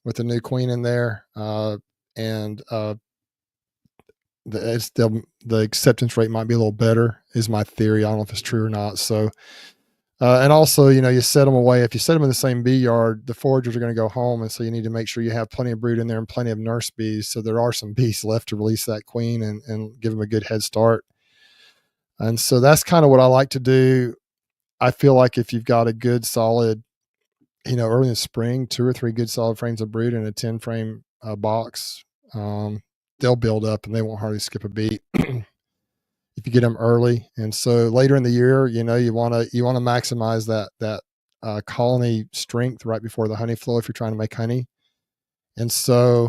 with the new queen in there. The acceptance rate might be a little better is my theory. I don't know if it's true or not. So, and also, you set them away. If you set them in the same bee yard, the foragers are going to go home. And so you need to make sure you have plenty of brood in there and plenty of nurse bees. So there are some bees left to release that queen and give them a good head start. And so that's kind of what I like to do. I feel like if you've got a good solid, early in the spring, 2 or 3 good solid frames of brood in a 10 frame box, they'll build up and they won't hardly skip a beat if you get them early. And so later in the year, you want to maximize that colony strength right before the honey flow if you're trying to make honey. And so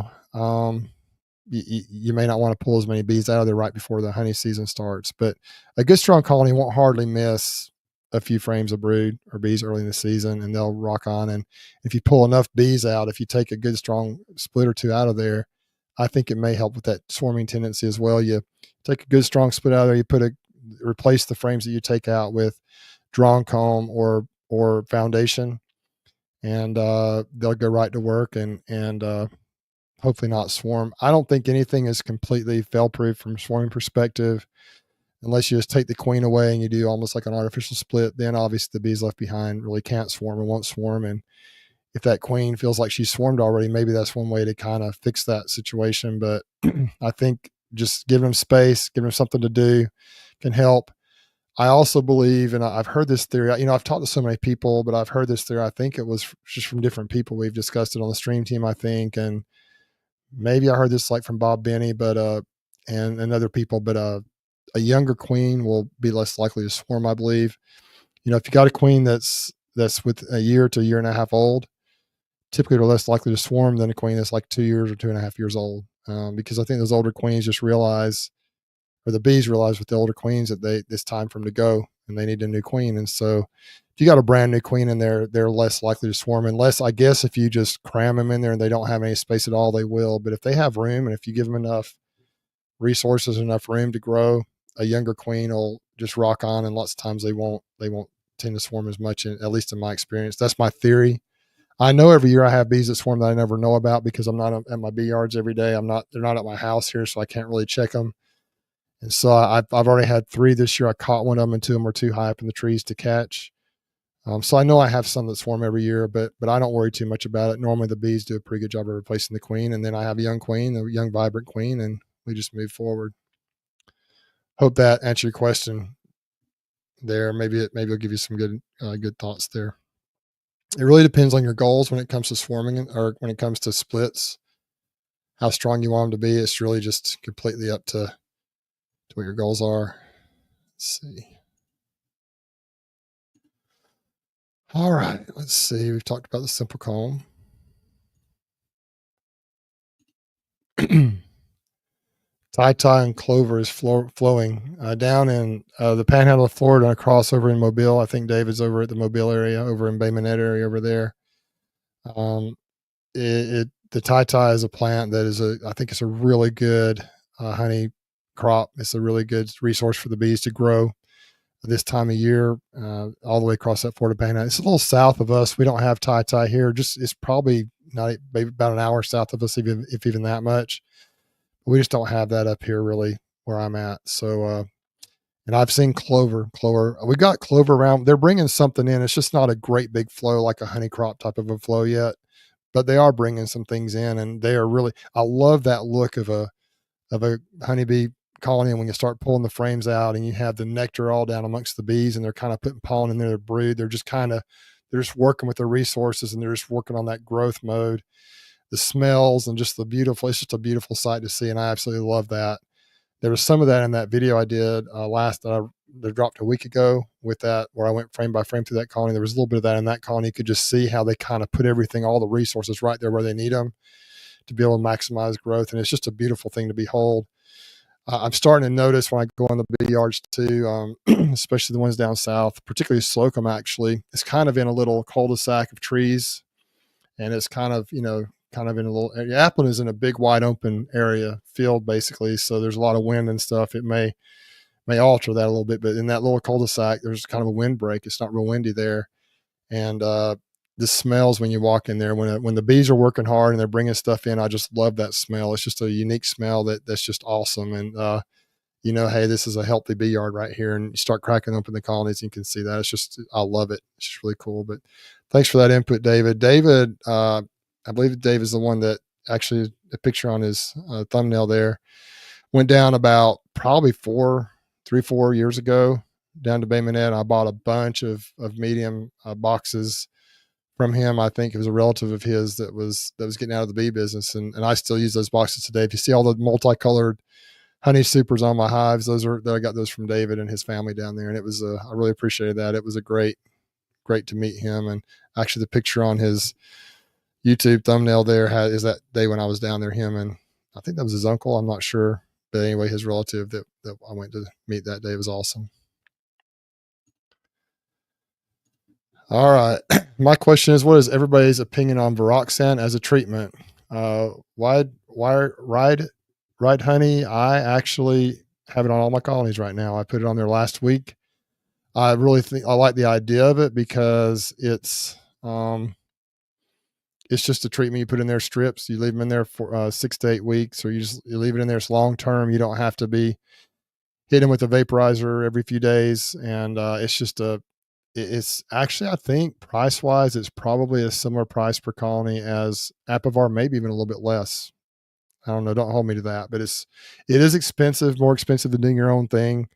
you may not want to pull as many bees out of there right before the honey season starts, but a good strong colony won't hardly miss a few frames of brood or bees early in the season, and they'll rock on. And if you pull enough bees out, if you take a good strong split or two out of there, I think it may help with that swarming tendency as well. You take a good strong split out of there, replace the frames that you take out with drawn comb or foundation, and they'll go right to work and hopefully not swarm. I don't think anything is completely fail proof from swarming perspective, unless you just take the queen away and you do almost like an artificial split. Then obviously the bees left behind really can't swarm or won't swarm. And if that queen feels like she's swarmed already, maybe that's one way to kind of fix that situation. But I think just giving them space, giving them something to do can help. I also believe, and I've heard this theory, I've talked to so many people, but I've heard this theory. I think it was just from different people. We've discussed it on the stream team, I think. And maybe I heard this like from Bob Benny, and other people, but a younger queen will be less likely to swarm, I believe. If you got a queen that's with a year to a year and a half old, typically they're less likely to swarm than a queen that's like 2 years or 2.5 years old. Because I think those older queens just realize, or the bees realize with the older queens, that it's time for them to go and they need a new queen. And so if you got a brand new queen in there, they're less likely to swarm, unless, I guess, if you just cram them in there and they don't have any space at all, they will. But if they have room and if you give them enough resources, enough room to grow, a younger queen will just rock on, and lots of times they won't tend to swarm as much, at least in my experience. That's my theory. I know every year I have bees that swarm that I never know about because I'm not at my bee yards every day. They're not at my house here, so I can't really check them. And so I've already had 3 this year. I caught one of them, and 2 of them were too high up in the trees to catch. So I know I have some that swarm every year, but I don't worry too much about it. Normally the bees do a pretty good job of replacing the queen, and then I have a young queen, a young vibrant queen, and we just move forward. Hope that answered your question there. Maybe it'll give you some good thoughts there. It really depends on your goals when it comes to swarming, or when it comes to splits, how strong you want them to be. It's really just completely up to what your goals are. Let's see. All right, let's see. We've talked about the simple comb. Tie and clover is flowing down in the panhandle of Florida, and across over in Mobile. I think David's over at the Mobile area, over in Bay Minette area over there. The tie is a plant that I think it's a really good honey crop. It's a really good resource for the bees to grow this time of year, all the way across that Florida panhandle. It's a little south of us. We don't have tie here. It's probably not, maybe about an hour south of us, if even that much. We just don't have that up here really where I'm at. So, and I've seen clover. We got clover around. They're bringing something in. It's just not a great big flow like a honey crop type of a flow yet, but they are bringing some things in, and they are really. I love that look of a honeybee colony when you start pulling the frames out and you have the nectar all down amongst the bees, and they're kind of putting pollen in their brood. They're just working with their resources, and they're just working on that growth mode. The smells and just it's just a beautiful sight to see. And I absolutely love that. There was some of that in that video I did that dropped a week ago with that, where I went frame by frame through that colony. There was a little bit of that in that colony. You could just see how they kind of put everything, all the resources right there where they need them to be able to maximize growth. And it's just a beautiful thing to behold. I'm starting to notice when I go on the bee yards too, especially the ones down south, particularly Slocum, actually, it's kind of in a little cul-de-sac of trees, and it's kind of in a little area. Appleton is in a big wide open area field basically, so there's a lot of wind and stuff. It may alter that a little bit, but in that little cul-de-sac there's kind of a windbreak. It's not real windy there, and the smells when you walk in there, when the bees are working hard and they're bringing stuff in, I just love that smell. It's just a unique smell that's just awesome. And hey, this is a healthy bee yard right here, and you start cracking open the colonies and you can see that. I love it. It's just really cool. But thanks for that input, David. I believe Dave is the one that actually, the picture on his thumbnail there went down about probably 4 3-4 years ago down to Bay Minette. I bought a bunch of medium boxes from him. I think it was a relative of his that was getting out of the bee business, and I still use those boxes today. If you see all the multicolored honey supers on my hives, I got those from David and his family down there, and it was I really appreciated that. It was a great to meet him, and actually the picture on his YouTube thumbnail there is that day when I was down there. Him and I think that was his uncle. I'm not sure, but anyway, his relative that I went to meet that day was awesome. All right. My question is, what is everybody's opinion on Varroxsan as a treatment? Ride honey. I actually have it on all my colonies right now. I put it on there last week. I really think I like the idea of it because it's just a treatment you put in there, strips. You leave them in there for 6 to 8 weeks, or you leave it in there. It's long term. You don't have to be hitting with a vaporizer every few days, and it's actually, I think price wise, it's probably a similar price per colony as Apivar, maybe even a little bit less. I don't know. Don't hold me to that, but it is expensive, more expensive than doing your own thing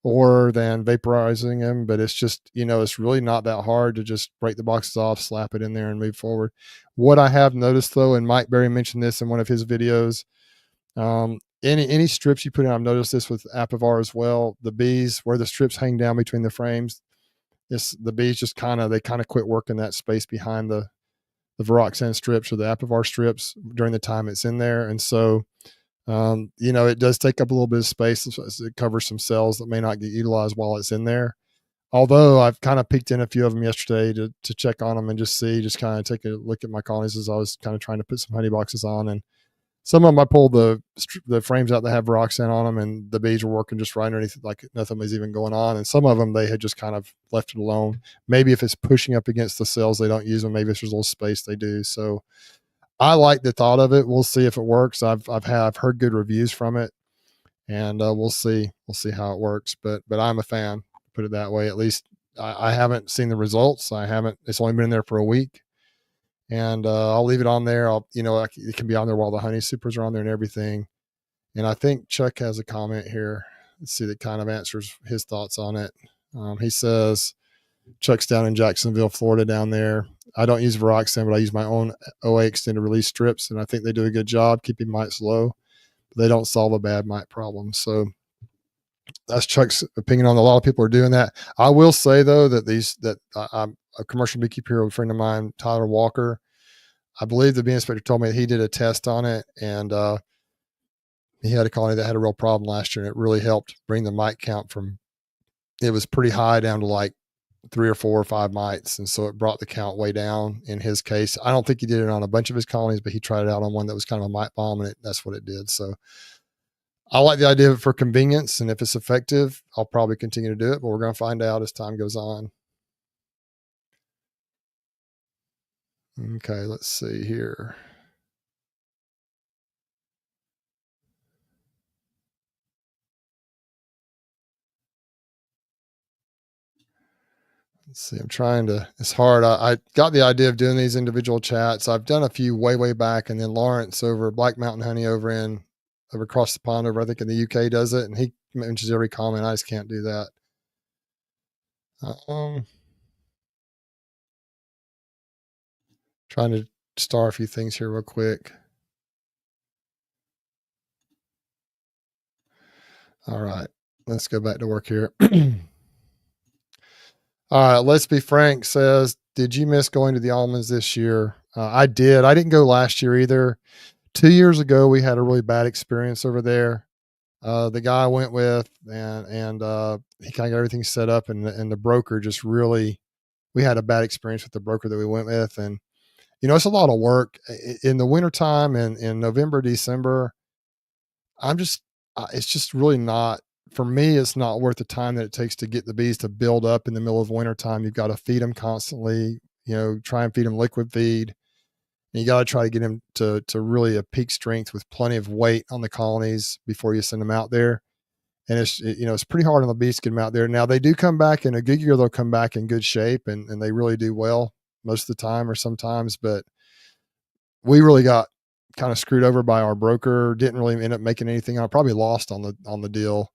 or than vaporizing them. But it's just, it's really not that hard to just break the boxes off, slap it in there and move forward. What I have noticed though, and Mike Berry mentioned this in one of his videos, any strips you put in, I've noticed this with Apivar as well. The bees, where the strips hang down between the frames, the bees just kind of quit working that space behind the Varroxsan strips or the Apivar strips during the time it's in there. And so, it does take up a little bit of space. It covers some cells that may not get utilized while it's in there. Although I've kind of peeked in a few of them yesterday to check on them and just kind of take a look at my colonies as I was kind of trying to put some honey boxes on. And some of them I pulled the frames out that have Varroxsan on them, and the bees were working just right underneath it, like nothing was even going on. And some of them, they had just kind of left it alone. Maybe if it's pushing up against the cells, they don't use them. Maybe if there's a little space, they do. So I like the thought of it. We'll see if it works. I've heard good reviews from it, and we'll see how it works. But I'm a fan, put it that way. At least I haven't seen the results. It's only been in there for a week. And I'll leave it on there. It can be on there while the honey supers are on there and everything. And I think Chuck has a comment here. Let's see, that kind of answers his thoughts on it. He says, Chuck's down in Jacksonville, Florida down there. I don't use Varroxsan, but I use my own OA extended release strips, and I think they do a good job keeping mites low. But they don't solve a bad mite problem. So that's Chuck's opinion on it. A lot of people are doing that. I will say though that I'm a commercial beekeeper, a friend of mine, Tyler Walker. I believe the bee inspector told me that he did a test on it, and he had a colony that had a real problem last year, and it really helped bring the mite count from, it was pretty high down to like 3 or 4 or 5 mites. And so it brought the count way down in his case. I don't think he did it on a bunch of his colonies, but he tried it out on one that was kind of a mite bomb, and that's what it did. So I like the idea of it for convenience, and if it's effective, I'll probably continue to do it, but we're going to find out as time goes on. Okay, let's see here. Let's see, it's hard. I got the idea of doing these individual chats. I've done a few way back, and then Lawrence over Black Mountain Honey over across the pond over, I think in the UK, does it, and he mentions every comment. I just can't do that. Trying to star a few things here real quick. All right, let's go back to work here. All right, Let's Be Frank says, did you miss going to the Almonds this year? I did. I didn't go last year either. 2 years ago, we had a really bad experience over there. The guy I went with, and he kind of got everything set up, and the broker just really, we had a bad experience with the broker that we went with. And, it's a lot of work in the wintertime, and in November, December. It's just really not, for me, it's not worth the time that it takes to get the bees to build up in the middle of wintertime. You've got to feed them constantly, try and feed them liquid feed. And you got to try to get them to really a peak strength with plenty of weight on the colonies before you send them out there. And it's pretty hard on the bees to get them out there. Now they do come back in a good year. They'll come back in good shape, and they really do well most of the time or sometimes, but we really got kind of screwed over by our broker. Didn't really end up making anything. I probably lost on the deal.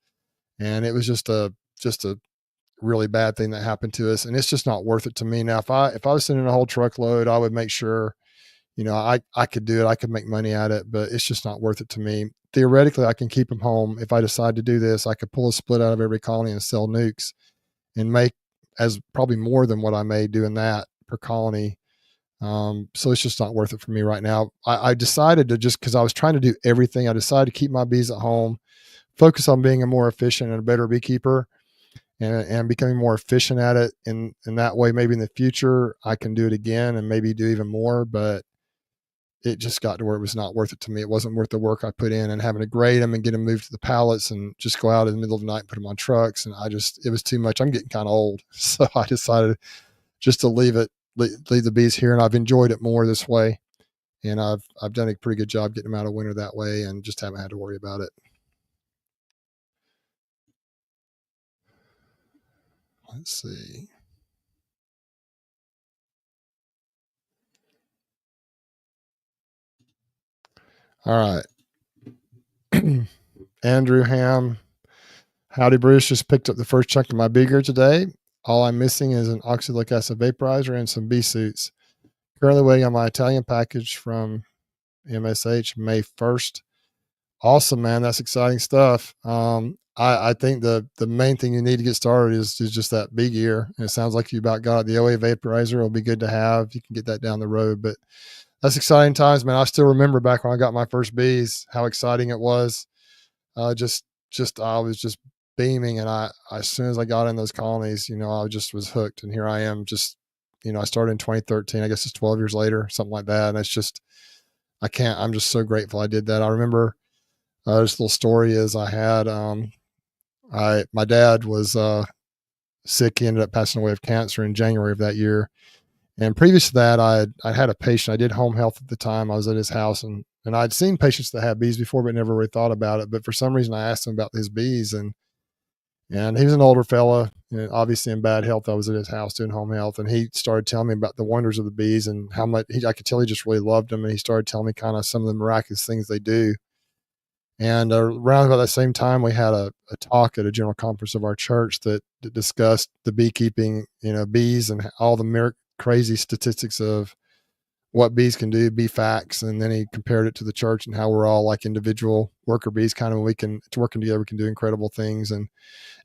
and it was just a really bad thing that happened to us, and it's just not worth it to me. Now, if I was sending a whole truckload, I would make sure, I could do it. I could make money at it, but it's just not worth it to me. Theoretically, I can keep them home. If I decide to do this, I could pull a split out of every colony and sell nukes and make as probably more than what I made doing that per colony. So it's just not worth it for me right now. I decided to, just because I was trying to do everything, I decided to keep my bees at home, focus on being a more efficient and a better beekeeper, and becoming more efficient at it. And that way, maybe in the future, I can do it again and maybe do even more. But it just got to where it was not worth it to me. It wasn't worth the work I put in and having to grade them and get them moved to the pallets and just go out in the middle of the night and put them on trucks. And it was too much. I'm getting kind of old. So I decided just to leave the bees here. And I've enjoyed it more this way. And I've done a pretty good job getting them out of winter that way and just haven't had to worry about it. Let's see. All right. Andrew Ham. Howdy, Bruce. Just picked up the first chunk of my beaker today. All I'm missing is an oxalic acid vaporizer and some bee suits. Currently waiting on my Italian package from MSH May 1st. Awesome, man. That's exciting stuff. I think the main thing you need to get started is just that bee gear. And it sounds like you about got it. The OA vaporizer will be good to have. You can get that down the road, but that's exciting times, man. I still remember back when I got my first bees, how exciting it was. I was just beaming. And as soon as I got in those colonies, I just was hooked. And here I am I started in 2013, I guess it's 12 years later, something like that. And it's just, I'm just so grateful I did that. I remember this little story is I had, my dad was sick. He ended up passing away of cancer in January of that year. And previous to that, I had a patient. I did home health at the time. I was at his house, and I'd seen patients that had bees before, but never really thought about it. But for some reason, I asked him about his bees, and he was an older fella, and obviously in bad health. I was at his house doing home health, and he started telling me about the wonders of the bees and how much I could tell he just really loved them. And he started telling me kind of some of the miraculous things they do. And around about that same time, we had a talk at a general conference of our church that discussed the beekeeping, bees and all the crazy statistics of what bees can do, bee facts. And then he compared it to the church and how we're all like individual worker bees, kind of working together, we can do incredible things. And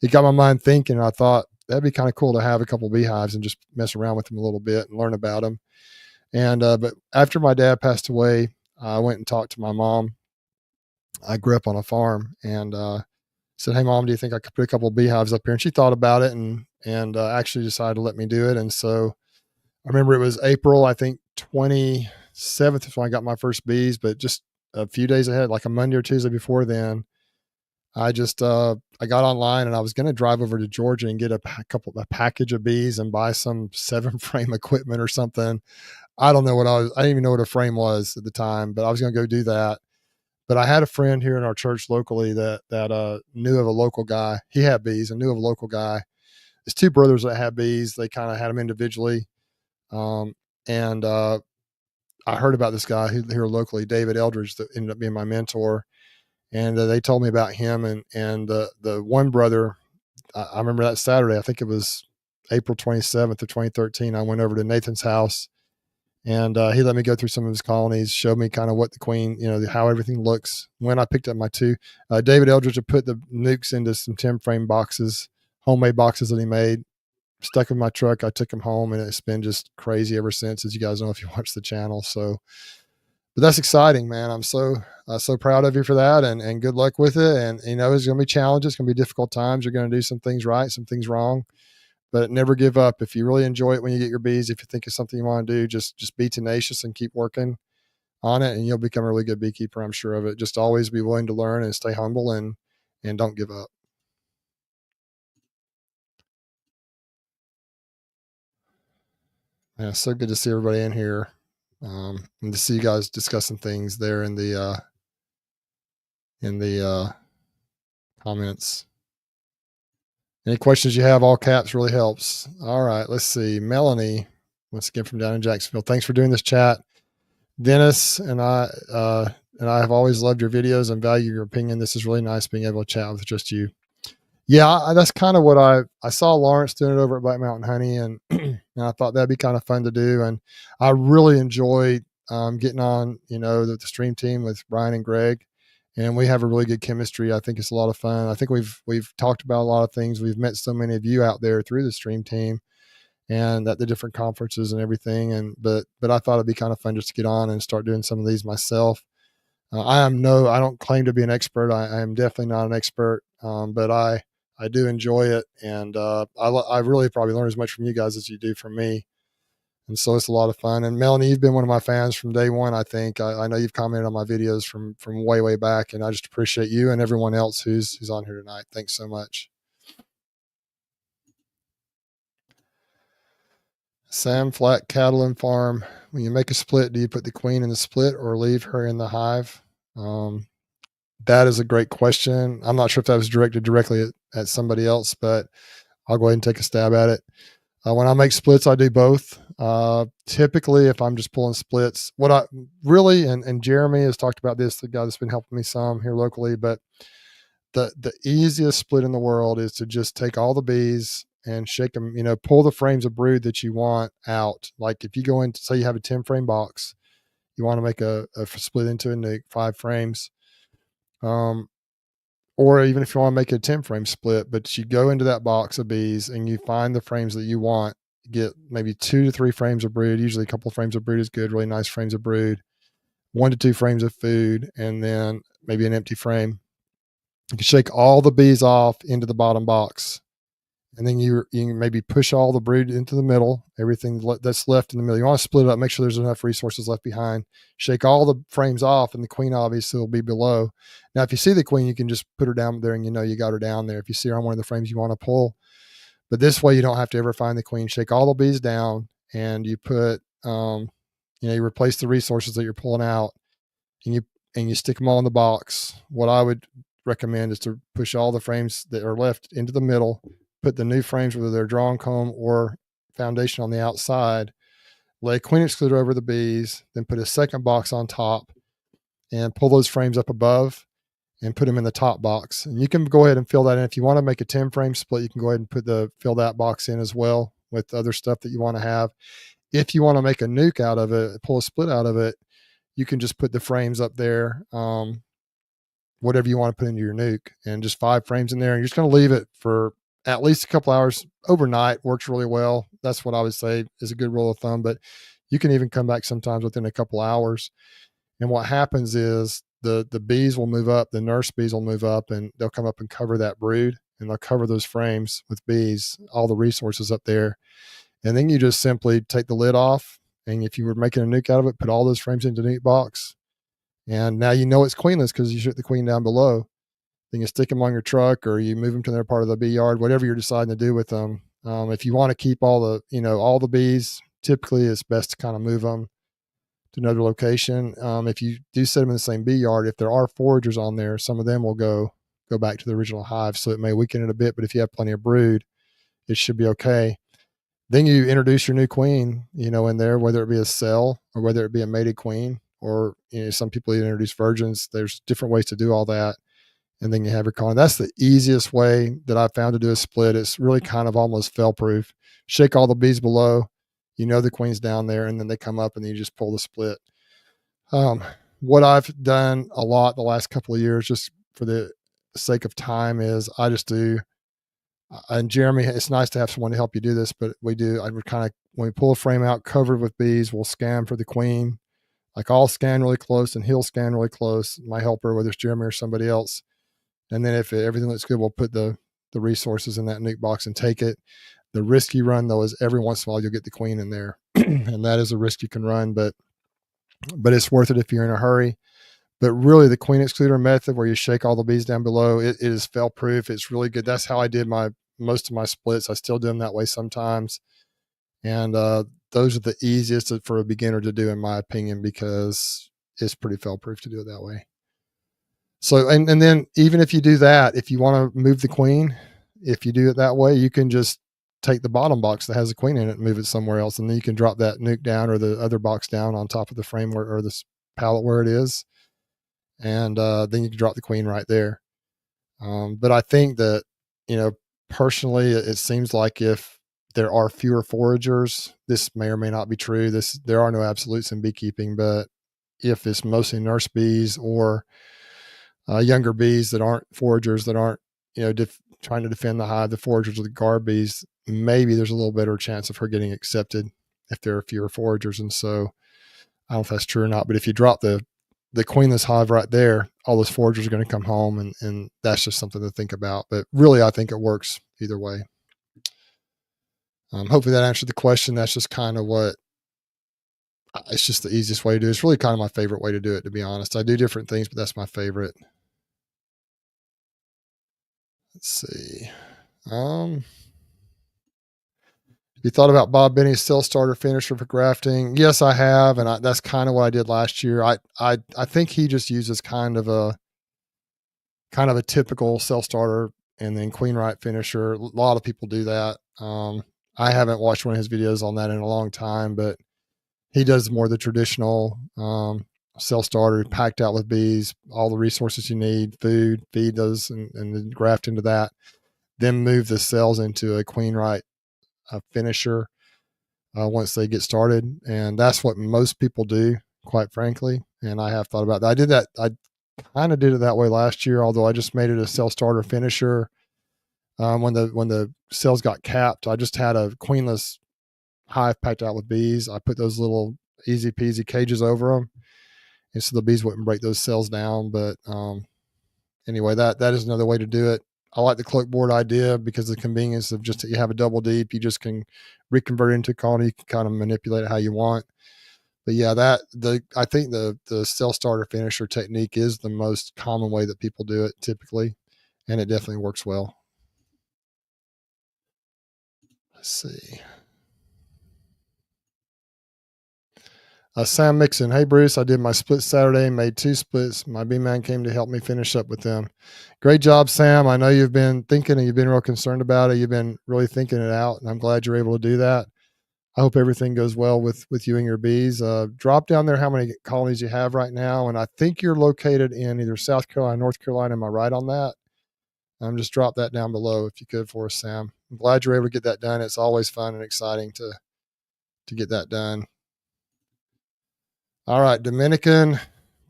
it got my mind thinking. And I thought that'd be kind of cool to have a couple of beehives and just mess around with them a little bit and learn about them. And, but after my dad passed away, I went and talked to my mom. I grew up on a farm, and said, "Hey, Mom, do you think I could put a couple of beehives up here?" And she thought about it and actually decided to let me do it. And so I remember it was April, I think 27th is when I got my first bees, but just a few days ahead, like a Monday or Tuesday before then, I got online and I was going to drive over to Georgia and get a package of bees and buy some 7-frame equipment or something. I don't know I didn't even know what a frame was at the time, but I was going to go do that. But I had a friend here in our church locally that knew of a local guy. He had bees and knew of a local guy. His two brothers that had bees, they kind of had them individually. And I heard about this guy here locally, David Eldridge, that ended up being my mentor. And they told me about him. And the one brother, I remember that Saturday, I think it was April 27th of 2013, I went over to Nathan's house. And he let me go through some of his colonies, showed me kind of what the queen, how everything looks. When I picked up my two, David Eldridge had put the nukes into some 10-frame boxes, homemade boxes that he made, stuck in my truck. I took them home, and it's been just crazy ever since, as you guys know if you watch the channel. So, but that's exciting, man. I'm so proud of you for that, and good luck with it. And it's going to be challenges, it's going to be difficult times. You're going to do some things right, some things wrong. But never give up. If you really enjoy it when you get your bees, if you think it's something you want to do, just be tenacious and keep working on it, and you'll become a really good beekeeper. I'm sure of it. Just always be willing to learn and stay humble and don't give up. Yeah, so good to see everybody in here, and to see you guys discussing things there in the comments. Any questions you have, all caps really helps. All right, let's see. Melanie, once again from down in Jacksonville. Thanks for doing this chat. Dennis and I have always loved your videos and value your opinion. This is really nice being able to chat with just you. Yeah, that's kind of what I saw Lawrence doing it over at Black Mountain Honey, and and I thought that'd be kind of fun to do. And I really enjoyed getting on, the stream team with Brian and Greg, and we have a really good chemistry. I think it's a lot of fun. I think we've talked about a lot of things. We've met so many of you out there through the stream team and at the different conferences and everything. And but I thought it'd be kind of fun just to get on and start doing some of these myself. I don't claim to be an expert. I am definitely not an expert, but I do enjoy it, and I really probably learn as much from you guys as you do from me. And so it's a lot of fun. And Melanie, you've been one of my fans from day one. I think I know you've commented on my videos from way back, and I just appreciate you and everyone else who's on here tonight. Thanks so much. Sam Flat Cattle and Farm. When you make a split, do you put the queen in the split or leave her in the hive? That is a great question. I'm not sure if that was directed directly at somebody else, but I'll go ahead and take a stab at it. When I make splits, I do both. Typically, if I'm just pulling splits, what I really, and Jeremy has talked about this, the guy that's been helping me some here locally, but the easiest split in the world is to just take all the bees and shake them, pull the frames of brood that you want out. Like if you go into, say you have a 10 frame box, you want to make a split into 5 frames. Or even if you want to make a 10 frame split, but you go into that box of bees and you find the frames that you want, get maybe 2 to 3 frames of brood. Usually a couple of frames of brood is good, really nice frames of brood, 1 to 2 frames of food, and then maybe an empty frame. You can shake all the bees off into the bottom box. And then you maybe push all the brood into the middle, everything that's left in the middle. You want to split it up, make sure there's enough resources left behind. Shake all the frames off, and the queen obviously will be below. Now, if you see the queen, you can just put her down there, and you got her down there. If you see her on one of the frames you want to pull, but this way you don't have to ever find the queen. Shake all the bees down, and you put, you replace the resources that you're pulling out, and you stick them all in the box. What I would recommend is to push all the frames that are left into the middle, put the new frames, whether they're drawn comb or foundation, on the outside, lay a queen excluder over the bees, then put a second box on top and pull those frames up above and put them in the top box. And you can go ahead and fill that in. If you want to make a 10 frame split, you can go ahead and fill that box in as well with other stuff that you want to have. If you want to make a nuke out of it, pull a split out of it, you can just put the frames up there, whatever you want to put into your nuke, and just 5 frames in there. And you're just going to leave it for at least a couple hours overnight. Works really well. That's what I would say is a good rule of thumb, but you can even come back sometimes within a couple hours. And what happens is the bees will move up, the nurse bees will move up, and they'll come up and cover that brood, and they'll cover those frames with bees, all the resources up there. And then you just simply take the lid off. And if you were making a nuke out of it, put all those frames into the nuke box. And now it's queenless because you shoot the queen down below. Then you stick them on your truck, or you move them to their part of the bee yard, whatever you're deciding to do with them. If you want to keep all the bees, typically it's best to kind of move them to another location. If you do set them in the same bee yard, if there are foragers on there, some of them will go back to the original hive. So it may weaken it a bit, but if you have plenty of brood, it should be okay. Then you introduce your new queen, in there, whether it be a cell or whether it be a mated queen, or, some people even introduce virgins. There's different ways to do all that. And then you have your colony. That's the easiest way that I've found to do a split. It's really kind of almost fail proof. Shake all the bees below, the queen's down there, and then they come up and you just pull the split. What I've done a lot the last couple of years, just for the sake of time, is I just do, and Jeremy, it's nice to have someone to help you do this, but I would kind of, when we pull a frame out covered with bees, we'll scan for the queen. Like I'll scan really close and he'll scan really close, my helper, whether it's Jeremy or somebody else. And then if everything looks good, we'll put the resources in that nuke box and take it. The risk you run, though, is every once in a while you'll get the queen in there. And that is a risk you can run, but it's worth it if you're in a hurry. But really, the queen excluder method, where you shake all the bees down below, it is fail proof. It's really good. That's how I did most of my splits. I still do them that way sometimes. And those are the easiest for a beginner to do, in my opinion, because it's pretty fail proof to do it that way. So, and then even if you do that, if you want to move the queen, if you do it that way, you can just take the bottom box that has a queen in it and move it somewhere else. And then you can drop that nuke down, or the other box down on top of the frame or the pallet where it is. And then you can drop the queen right there. But I think that personally, it seems like if there are fewer foragers, this may or may not be true. There are no absolutes in beekeeping, but if it's mostly nurse bees or younger bees that aren't foragers, that aren't, trying to defend the hive, the foragers or the guard bees, maybe there's a little better chance of her getting accepted if there are fewer foragers. And so I don't know if that's true or not, but if you drop the queenless hive right there, all those foragers are going to come home, and that's just something to think about. But really, I think it works either way. Hopefully that answered the question. That's just kind of it's just the easiest way to do it. It's really kind of my favorite way to do it, to be honest. I do different things, but that's my favorite. Let's see. You thought about Bob Benny's cell starter finisher for grafting? Yes, I have, and that's kind of what I did last year. I think he just uses kind of a typical cell starter and then queen right finisher. A lot of people do that. I haven't watched one of his videos on that in a long time, but he does more the traditional cell starter, packed out with bees, all the resources you need, food, feed those, and then graft into that. Then move the cells into a queen right finisher once they get started. And that's what most people do, quite frankly. And I have thought about that. I did that. I kind of did it that way last year, although I just made it a cell starter finisher. When the cells got capped, I just had a queenless hive packed out with bees. I put those little easy peasy cages over them, and so the bees wouldn't break those cells down. But anyway, that is another way to do it. I like the cloak board idea because of the convenience of just, you have a double deep, you just can reconvert it into a colony. You can kind of manipulate it how you want. But yeah, I think the cell starter finisher technique is the most common way that people do it typically, and it definitely works well. Let's see. Sam Mixon. Hey, Bruce, I did my split Saturday, made 2 splits. My bee man came to help me finish up with them. Great job, Sam. I know you've been thinking and you've been real concerned about it. You've been really thinking it out, and I'm glad you're able to do that. I hope everything goes well with you and your bees. Drop down there how many colonies you have right now. And I think you're located in either South Carolina, North Carolina. Am I right on that? Just drop that down below if you could for us, Sam. I'm glad you're able to get that done. It's always fun and exciting to get that done. All right, Dominican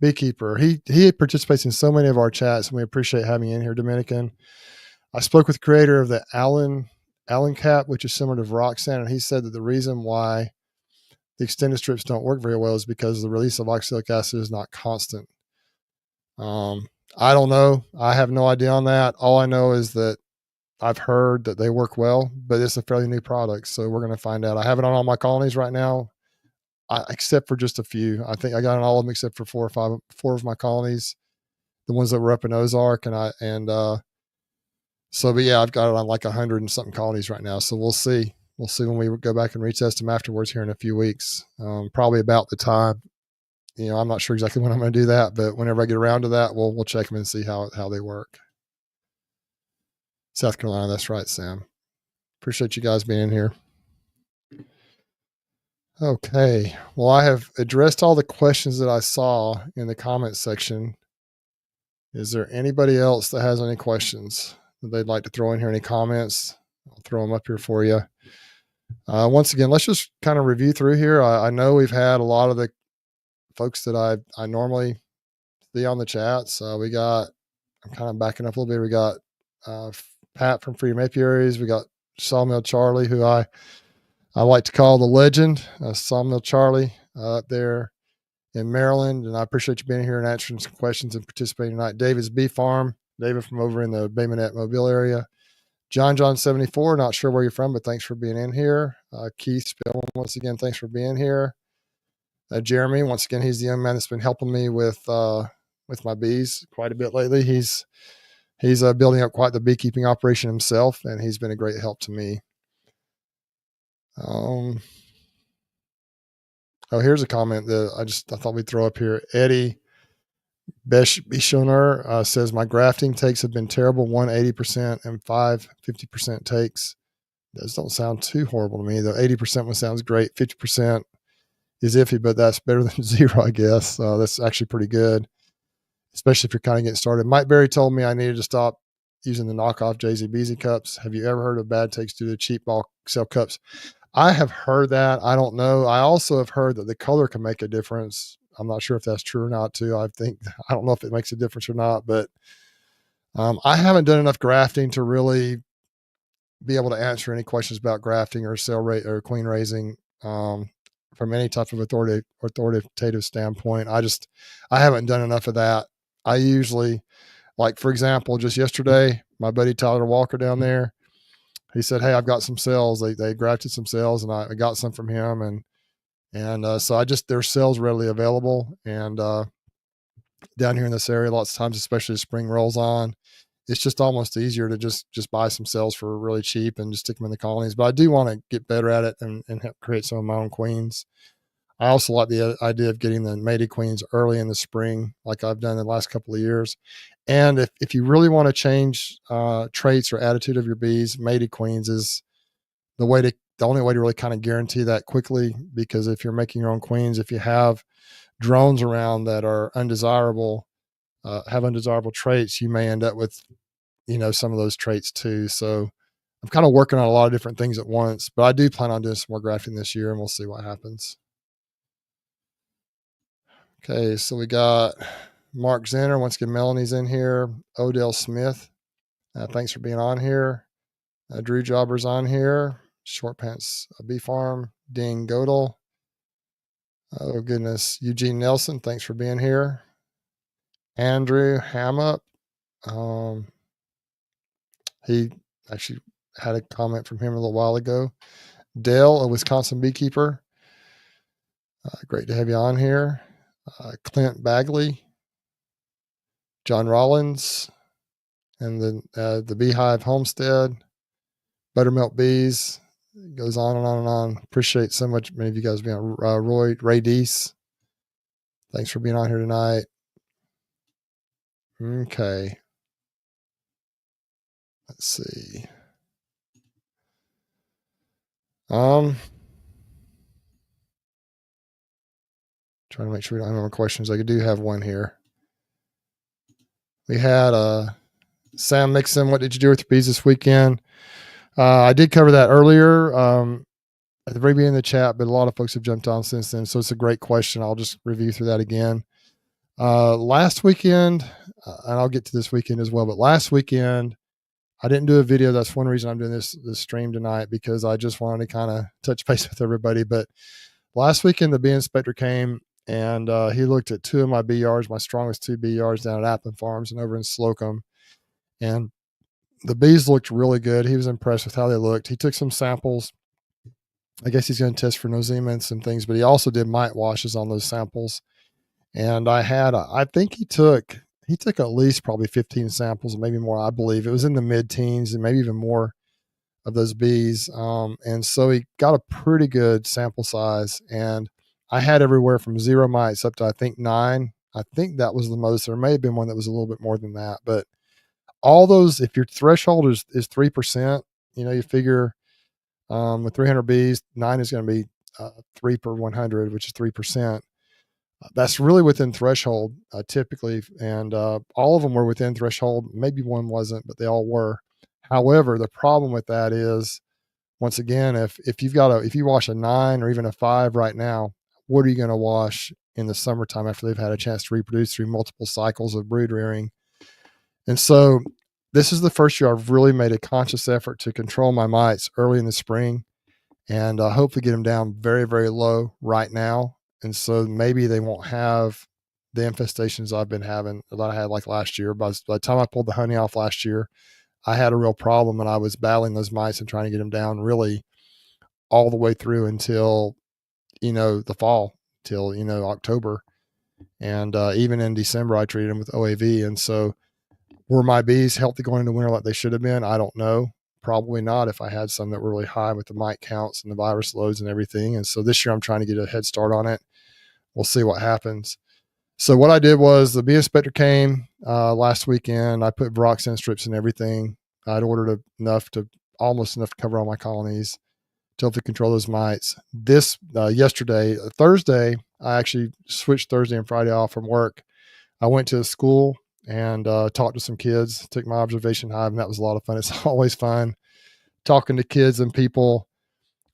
Beekeeper. He participates in so many of our chats, and we appreciate having you in here, Dominican. I spoke with the creator of the Allen cap, which is similar to Varroxsan, and he said that the reason why the extended strips don't work very well is because the release of oxalic acid is not constant. I don't know. I have no idea on that. All I know is that I've heard that they work well, but it's a fairly new product, so we're going to find out. I have it on all my colonies right now, except for just a few. I think I got on all of them except for 4 of my colonies, the ones that were up in Ozark, but yeah, I've got it on like 100 and something colonies right now. So we'll see. We'll see when we go back and retest them afterwards here in a few weeks. Probably about the time. I'm not sure exactly when I'm going to do that, but whenever I get around to that, we'll check them and see how they work. South Carolina, that's right, Sam. Appreciate you guys being here. Okay. Well, I have addressed all the questions that I saw in the comment section. Is there anybody else that has any questions that they'd like to throw in here? Any comments? I'll throw them up here for you. Once again, let's just kind of review through here. I know we've had a lot of the folks that I normally see on the chats. I'm kind of backing up a little bit. We got Pat from Freedom Apiaries. We got Sawmill Charlie, who I like to call the legend, Sawmill Charlie, up there in Maryland. And I appreciate you being here and answering some questions and participating tonight. David's Bee Farm, David from over in the Bay Minette Mobile area. John 74, not sure where you're from, but thanks for being in here. Keith Spillman, once again, thanks for being here. Jeremy, once again, he's the young man that's been helping me with my bees quite a bit lately. He's building up quite the beekeeping operation himself, and he's been a great help to me. Here's a comment that I thought we'd throw up here. Eddie Bishoner says, my grafting takes have been terrible, 180% and 50% takes. Those don't sound too horrible to me, though. 80% one sounds great. 50% is iffy, but that's better than 0, I guess. That's actually pretty good, especially if you're kind of getting started. Mike Berry told me I needed to stop using the knockoff JZBZ cups. Have you ever heard of bad takes due to cheap bulk sale cups? I have heard that. I don't know. I also have heard that the color can make a difference. I'm not sure if that's true or not too. I don't know if it makes a difference or not, but I haven't done enough grafting to really be able to answer any questions about grafting or cell rate or queen raising from any type of authoritative standpoint. I haven't done enough of that. I usually, like, for example, just yesterday, my buddy Tyler Walker down there, he said, "Hey, I've got some cells. They grafted some cells, and I got some from him, and so there's cells readily available, and down here in this area, lots of times, especially as spring rolls on, it's just almost easier to just buy some cells for really cheap and just stick them in the colonies. But I do want to get better at it and help create some of my own queens. I also like the idea of getting the mated queens early in the spring, like I've done the last couple of years. And if you really want to change traits or attitude of your bees, mated queens is the only way to really kind of guarantee that quickly, because if you're making your own queens, if you have drones around that are undesirable, have undesirable traits, you may end up with, some of those traits too. So I'm kind of working on a lot of different things at once, but I do plan on doing some more grafting this year, and we'll see what happens. Okay, so we got Mark Zenner. Once again, Melanie's in here. Odell Smith, thanks for being on here. Drew Jobber's on here. Short Pants Bee Farm. Dean Godel. Oh, goodness. Eugene Nelson, thanks for being here. Andrew Hamup. He actually had a comment from him a little while ago. Dale, a Wisconsin beekeeper. Great to have you on here. Clint Bagley, John Rollins, and the Beehive Homestead, Buttermilk Bees. It goes on and on and on. Appreciate so much many of you guys being on. Ray Deese, thanks for being on here tonight. Okay. Let's see. Trying to make sure we don't have any more questions. I do have one here. We had Sam Mixon. What did you do with your bees this weekend? I did cover that earlier at the very beginning of the chat, but a lot of folks have jumped on since then. So it's a great question. I'll just review through that again. Last weekend, and I'll get to this weekend as well, but last weekend, I didn't do a video. That's one reason I'm doing this stream tonight, because I just wanted to kind of touch base with everybody. But last weekend, the bee inspector came, and he looked at two of my bee yards, my strongest two bee yards down at Appin Farms and over in Slocum. And the bees looked really good. He was impressed with how they looked. He took some samples. I guess he's going to test for nosema and some things, but he also did mite washes on those samples. And I think he took at least probably 15 samples, maybe more. I believe it was in the mid-teens and maybe even more of those bees. And so he got a pretty good sample size. And I had everywhere from 0 mites up to, I think, 9. I think that was the most. There may have been one that was a little bit more than that. But all those, if your threshold is 3%, you figure with 300 bees, 9 is going to be 3 per 100, which is 3%. That's really within threshold typically. And all of them were within threshold. Maybe one wasn't, but they all were. However, the problem with that is, once again, if you wash a 9 or even a 5 right now, what are you going to wash in the summertime after they've had a chance to reproduce through multiple cycles of brood rearing? And so this is the first year I've really made a conscious effort to control my mites early in the spring, and hopefully get them down very, very low right now. And so maybe they won't have the infestations I've been having that I had like last year. By the time I pulled the honey off last year, I had a real problem, and I was battling those mites and trying to get them down really all the way through until, the fall, till, October. And even in December, I treated them with OAV. And so were my bees healthy going into winter like they should have been? I don't know. Probably not, if I had some that were really high with the mite counts and the virus loads and everything. And so this year I'm trying to get a head start on it. We'll see what happens. So what I did was, the bee inspector came last weekend. I put Varroxsan strips and everything. I'd ordered almost enough to cover all my colonies to hopefully control those mites. This Thursday, I actually switched Thursday and Friday off from work. I went to a school and talked to some kids, took my observation hive, and that was a lot of fun. It's always fun talking to kids and people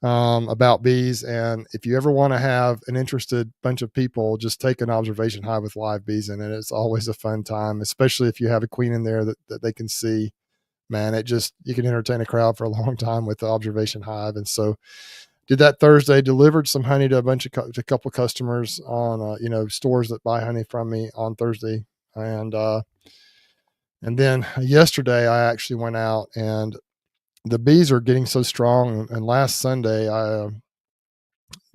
about bees. And if you ever want to have an interested bunch of people, just take an observation hive with live bees in it. It's always a fun time, especially if you have a queen in there that they can see. Man, you can entertain a crowd for a long time with the observation hive. And so did that Thursday, delivered some honey to a couple customers on, stores that buy honey from me on Thursday. And then yesterday I actually went out, and the bees are getting so strong. And last Sunday, I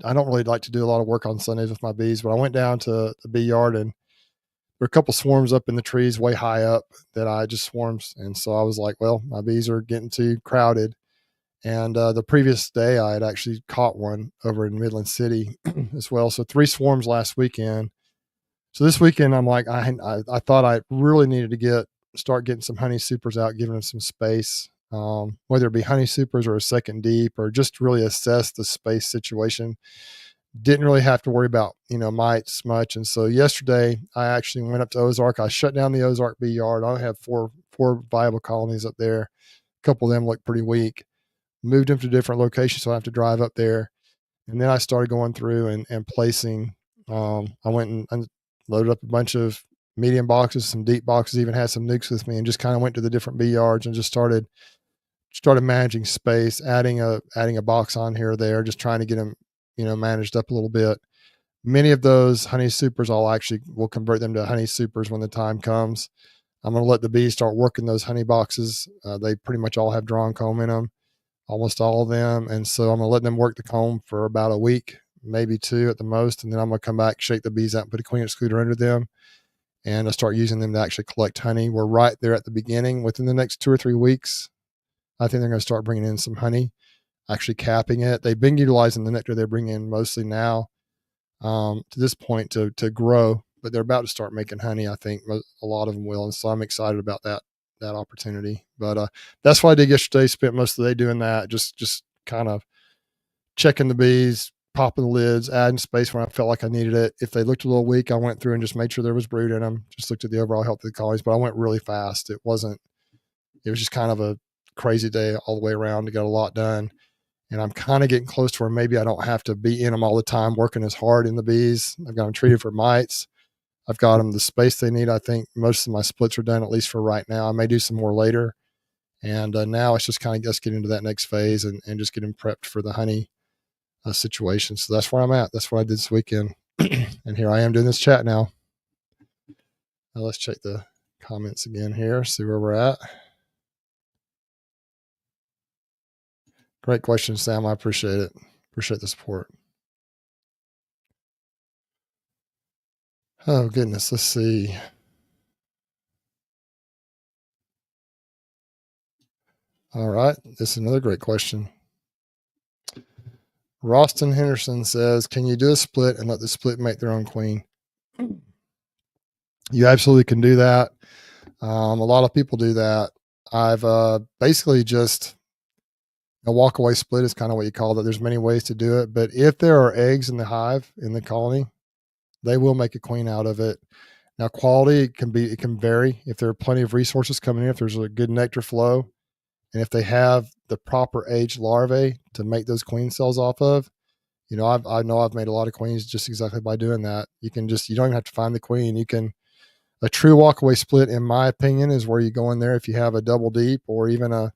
don't really like to do a lot of work on Sundays with my bees, but I went down to the bee yard, and there were a couple swarms up in the trees way high up that I just swarms. And so I was like, well, my bees are getting too crowded. And the previous day I had actually caught one over in Midland City as well. So 3 swarms last weekend. So this weekend I'm like, I thought I really needed to start getting some honey supers out, giving them some space, whether it be honey supers or a second deep, or just really assess the space situation. Didn't really have to worry about, mites much. And so yesterday I actually went up to Ozark. I shut down the Ozark bee yard. I have four viable colonies up there. A couple of them look pretty weak. Moved them to different locations, so I have to drive up there. And then I started going through and placing. I went and loaded up a bunch of medium boxes, some deep boxes, even had some nukes with me, and just kind of went to the different bee yards and just started managing space, adding a box on here or there, just trying to get them, managed up a little bit. Many of those honey supers, will convert them to honey supers when the time comes. I'm going to let the bees start working those honey boxes. They pretty much all have drawn comb in them, almost all of them. And so I'm going to let them work the comb for about a week, maybe 2 at the most. And then I'm going to come back, shake the bees out, and put a queen excluder under them. And I start using them to actually collect honey. We're right there at the beginning. Within the next 2 or 3 weeks, I think they're going to start bringing in some honey, actually capping it. They've been utilizing the nectar they bring in mostly now to this point to grow, but they're about to start making honey. I think a lot of them will. And so I'm excited about that opportunity. But that's what I did yesterday. Spent most of the day doing that, just kind of checking the bees, popping the lids, adding space when I felt like I needed it. If they looked a little weak, I went through and just made sure there was brood in them. Just looked at the overall health of the colonies, but I went really fast. It was just kind of a crazy day all the way around to get a lot done. And I'm kind of getting close to where maybe I don't have to be in them all the time, working as hard in the bees. I've got them treated for mites. I've got them the space they need. I think most of my splits are done, at least for right now. I may do some more later. And now it's just kind of just get into that next phase and just getting prepped for the honey situation. So that's where I'm at. That's what I did this weekend. And here I am doing this chat now. Now let's check the comments again here, see where we're at. Great question, Sam. I appreciate it. Appreciate the support. Oh, goodness. Let's see. All right. This is another great question. Roston Henderson says, can you do a split and let the split make their own queen? You absolutely can do that. A lot of people do that. I've basically just a walk-away split is kind of what you call it. There's many ways to do it, but if there are eggs in the hive, in the colony, they will make a queen out of it. Now, quality it can vary. If there are plenty of resources coming in, if there's a good nectar flow, and if they have the proper age larvae to make those queen cells off of, I know I've made a lot of queens just exactly by doing that. You don't even have to find the queen. A true walkaway split, in my opinion, is where you go in there if you have a double deep or even a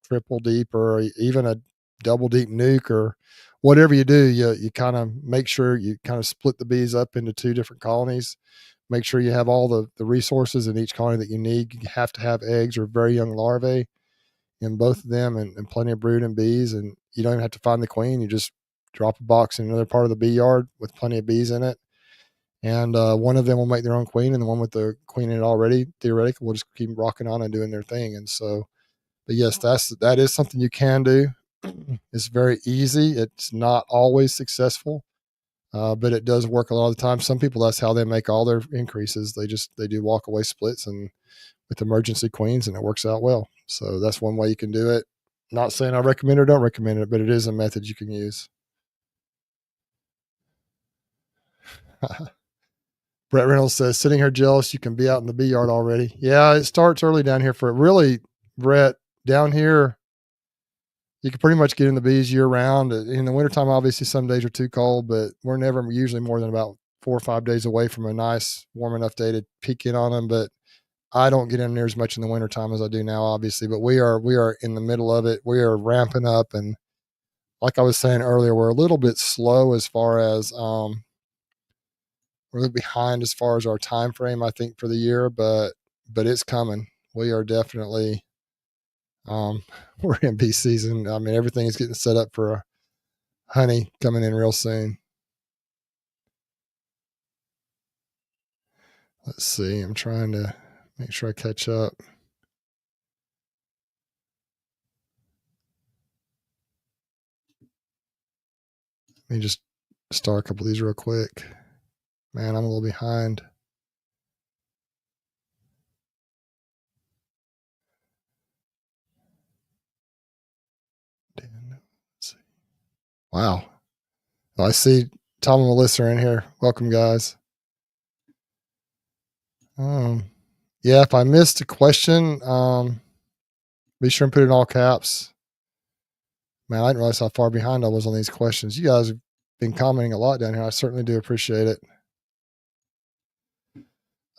triple deep or even a double deep nuke or whatever you do, you kind of make sure you kind of split the bees up into 2 different colonies. Make sure you have all the resources in each colony that you need. You have to have eggs or very young larvae in both of them and plenty of brood and bees. And you don't even have to find the queen. You just drop a box in another part of the bee yard with plenty of bees in it. And one of them will make their own queen, and the one with the queen in it already, theoretically, will just keep rocking on and doing their thing. And so, but yes, that is something you can do. It's very easy. It's not always successful, but it does work a lot of the time. Some people, that's how they make all their increases. They do walk away splits and with emergency queens, and it works out well. So that's one way you can do it. Not saying I recommend it or don't recommend it, but it is a method you can use. Brett Reynolds says, sitting here jealous you can be out in the bee yard already. Yeah, it starts early down here for it. Really, Brett, down here, you can pretty much get in the bees year round. In the wintertime, obviously, some days are too cold, but we're never usually more than about 4 or 5 days away from a nice, warm enough day to peek in on them. But I don't get in there as much in the wintertime as I do now, obviously. But we are in the middle of it. We are ramping up, and like I was saying earlier, we're a little bit slow as far as we're a little behind as far as our time frame, I think, for the year, but it's coming. We are definitely we're in bee season. I mean, everything is getting set up for honey coming in real soon. Let's see. I'm trying to make sure I catch up. Let me just start a couple of these real quick. Man, I'm a little behind. Let's see. Wow. Well, I see Tom and Melissa are in here. Welcome, guys. Yeah, if I missed a question, be sure and put it in all caps. Man, I didn't realize how far behind I was on these questions. You guys have been commenting a lot down here. I certainly do appreciate it.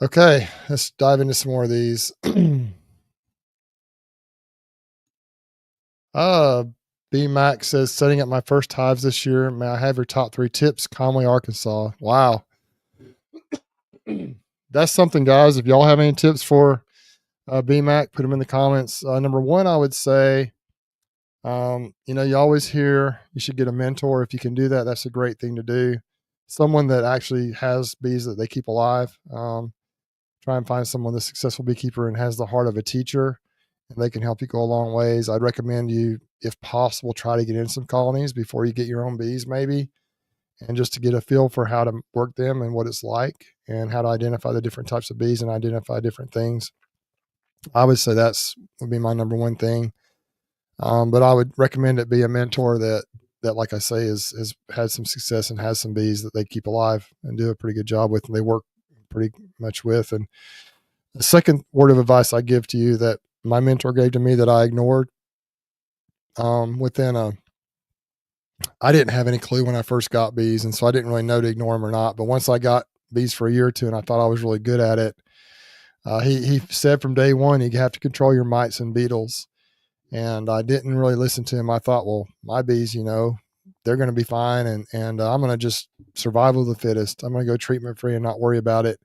Okay, let's dive into some more of these. B Mac says, setting up my first hives this year. May I have your top 3 tips? Conway, Arkansas. Wow. That's something, guys. If y'all have any tips for B Mac, put them in the comments. Number 1, I would say, you always hear you should get a mentor. If you can do that, that's a great thing to do. Someone that actually has bees that they keep alive. Try and find someone that's a successful beekeeper and has the heart of a teacher, and they can help you go a long ways. I'd recommend you, if possible, try to get in some colonies before you get your own bees, maybe, and just to get a feel for how to work them and what it's like and how to identify the different types of bees and identify different things. I would say would be my number 1 thing. But I would recommend it be a mentor that, like I say, has had some success and has some bees that they keep alive and do a pretty good job with, and they work pretty much with. And the second word of advice I give to you that my mentor gave to me that I ignored, I didn't have any clue when I first got bees, and so I didn't really know to ignore them or not. But once I got bees for a year or 2 and I thought I was really good at it, he said from day 1, you have to control your mites and beetles. And I didn't really listen to him. I thought, well, my bees, they're going to be fine. And I'm going to just survival of the fittest. I'm going to go treatment free and not worry about it.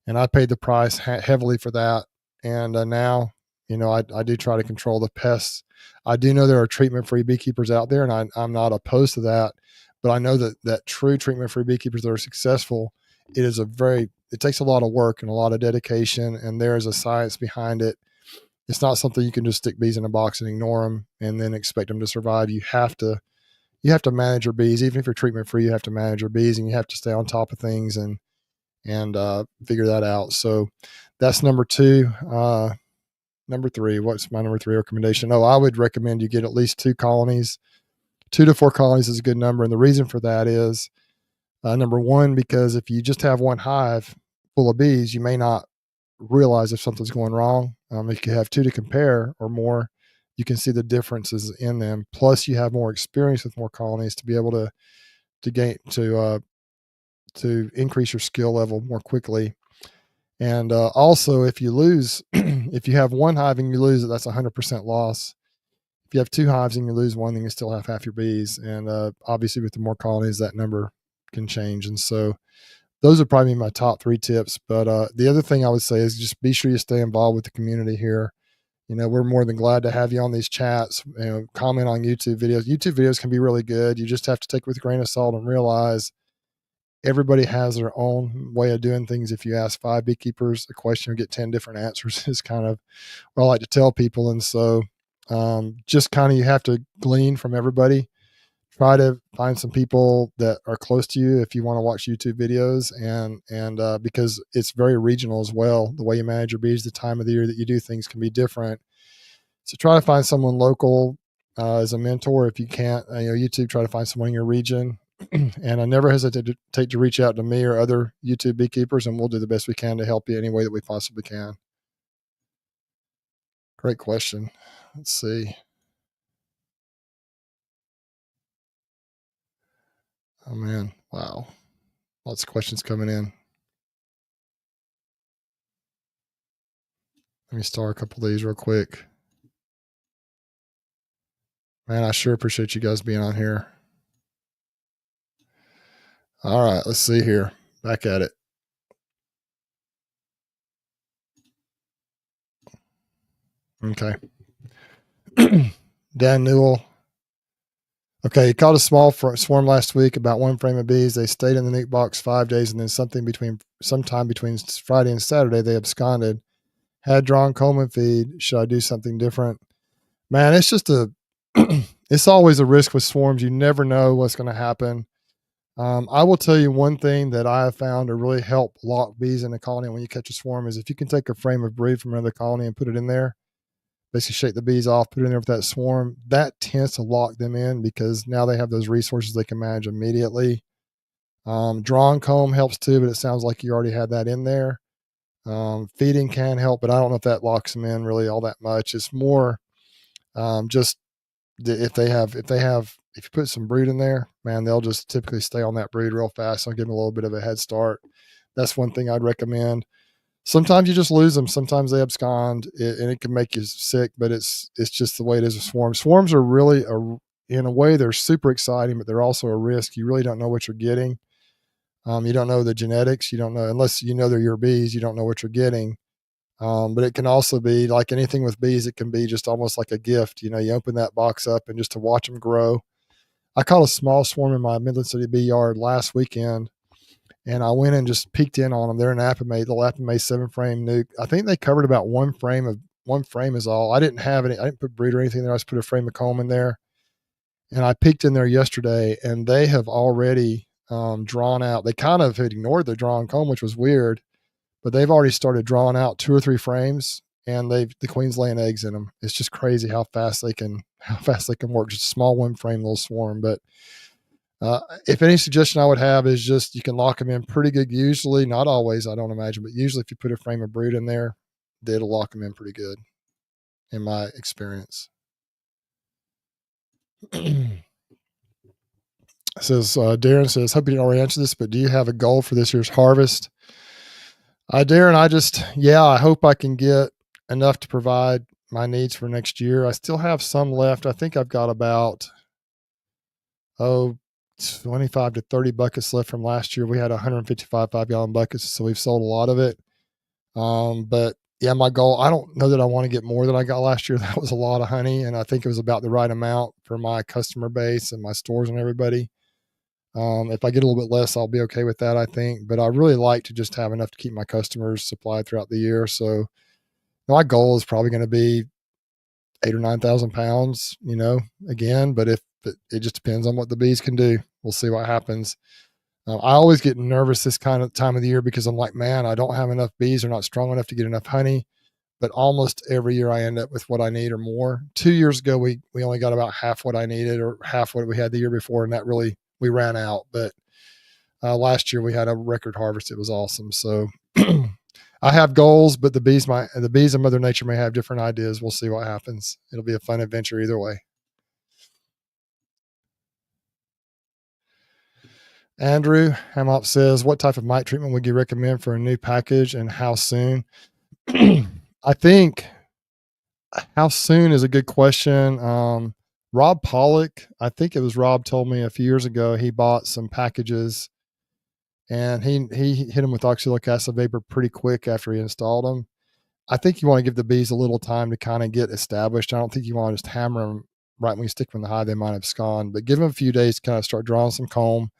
And I paid the price heavily for that. And now, I do try to control the pests. I do know there are treatment free beekeepers out there, and I'm not opposed to that. But I know that true treatment free beekeepers that are successful, it takes a lot of work and a lot of dedication, and there is a science behind it. It's not something you can just stick bees in a box and ignore them and then expect them to survive. You have to manage your bees. Even if you're treatment free, you have to manage your bees, and you have to stay on top of things and figure that out. So that's number 2. Number 3, what's my number 3 recommendation? I would recommend you get at least 2 colonies. 2 to 4 colonies is a good number. And the reason for that is, number 1, because if you just have one hive full of bees, you may not realize if something's going wrong. If you have 2 to compare or more, you can see the differences in them. Plus, you have more experience with more colonies to be able to increase your skill level more quickly. And also, if you lose, if you have one hive and you lose it, that's 100% loss. If you have 2 hives and you lose one, then you still have half your bees. And obviously, with the more colonies, that number can change. And so, those are probably my top 3 tips. But the other thing I would say is just be sure you stay involved with the community here. We're more than glad to have you on these chats. Comment on YouTube videos. YouTube videos can be really good. You just have to take it with a grain of salt and realize everybody has their own way of doing things. If you ask 5 beekeepers a question and get 10 different answers is kind of what I like to tell people. And so just kind of you have to glean from everybody. Try to find some people that are close to you if you want to watch YouTube videos, and because it's very regional as well. The way you manage your bees, the time of the year that you do things can be different. So try to find someone local as a mentor. If you can't, YouTube, try to find someone in your region. And I never hesitate to reach out to me or other YouTube beekeepers, and we'll do the best we can to help you any way that we possibly can. Great question. Let's see. Oh man, wow. Lots of questions coming in. Let me start a couple of these real quick. Man, I sure appreciate you guys being on here. All right, let's see here. Back at it. Okay. Dan Newell. Okay, he caught a small swarm last week, about 1 frame of bees. They stayed in the nuke box 5 days, and then sometime between Friday and Saturday, they absconded. Had drawn Coleman feed. Should I do something different? Man, it's just it's always a risk with swarms. You never know what's going to happen. I will tell you one thing that I have found to really help lock bees in a colony when you catch a swarm is if you can take a frame of brood from another colony and put it in there, basically shake the bees off, put it in there with that swarm, that tends to lock them in because now they have those resources they can manage immediately. Drawn comb helps too, but it sounds like you already had that in there. Feeding can help, but I don't know if that locks them in really all that much. It's more just if you put some brood in there, man, they'll just typically stay on that brood real fast. I'll give them a little bit of a head start. That's one thing I'd recommend. Sometimes you just lose them. Sometimes they abscond, and it can make you sick, but it's just the way it is with swarms. Swarms are really, in a way, they're super exciting, but they're also a risk. You really don't know what you're getting. You don't know the genetics. You don't know, unless you know they're your bees, you don't know what you're getting. But it can also be like anything with bees. It can be just almost like a gift. You open that box up and just to watch them grow. I caught a small swarm in my Midland City bee yard last weekend, and I went and just peeked in on them. They're an Apamate, the Apamate 7-frame nuke. I think they covered about one frame is all. I didn't have any. I didn't put brood or anything there. I just put a frame of comb in there, and I peeked in there yesterday, and they have already drawn out. They kind of had ignored the drawn comb, which was weird, but they've already started drawing out 2 or 3 frames, and the queen's laying eggs in them. It's just crazy how fast they can work. Just a small 1-frame little swarm. But if any suggestion I would have is just you can lock them in pretty good. Usually, not always, I don't imagine, but usually if you put a frame of brood in there, it'll lock them in pretty good, in my experience. Darren says, hope you didn't already answer this, but do you have a goal for this year's harvest? Darren, I hope I can get enough to provide my needs for next year. I still have some left. I think I've got about 25 to 30 buckets left from last year. We had 155 5-gallon buckets, so we've sold a lot of it. But yeah, my goal, I don't know that I want to get more than I got last year. That was a lot of honey, and I think it was about the right amount for my customer base and my stores and everybody. If I get a little bit less, I'll be okay with that, I think. But I really like to just have enough to keep my customers supplied throughout the year. So my goal is probably going to be 8,000 or 9,000 pounds, again. But it just depends on what the bees can do. We'll see what happens. I always get nervous this kind of time of the year because I'm like, man, I don't have enough bees. They're not strong enough to get enough honey. But almost every year I end up with what I need or more. 2 years ago, we only got about half what I needed or half what we had the year before. And that really, we ran out. But last year we had a record harvest. It was awesome. So I have goals, but the bees and Mother Nature may have different ideas. We'll see what happens. It'll be a fun adventure either way. Andrew Hamop says, what type of mite treatment would you recommend for a new package and how soon? I think how soon is a good question. Rob Pollock, I think it was Rob told me a few years ago, he bought some packages and he hit them with oxalic acid vapor pretty quick after he installed them. I think you want to give the bees a little time to kind of get established. I don't think you want to just hammer them right when you stick them in the hive. They might abscond, but give them a few days to kind of start drawing some comb,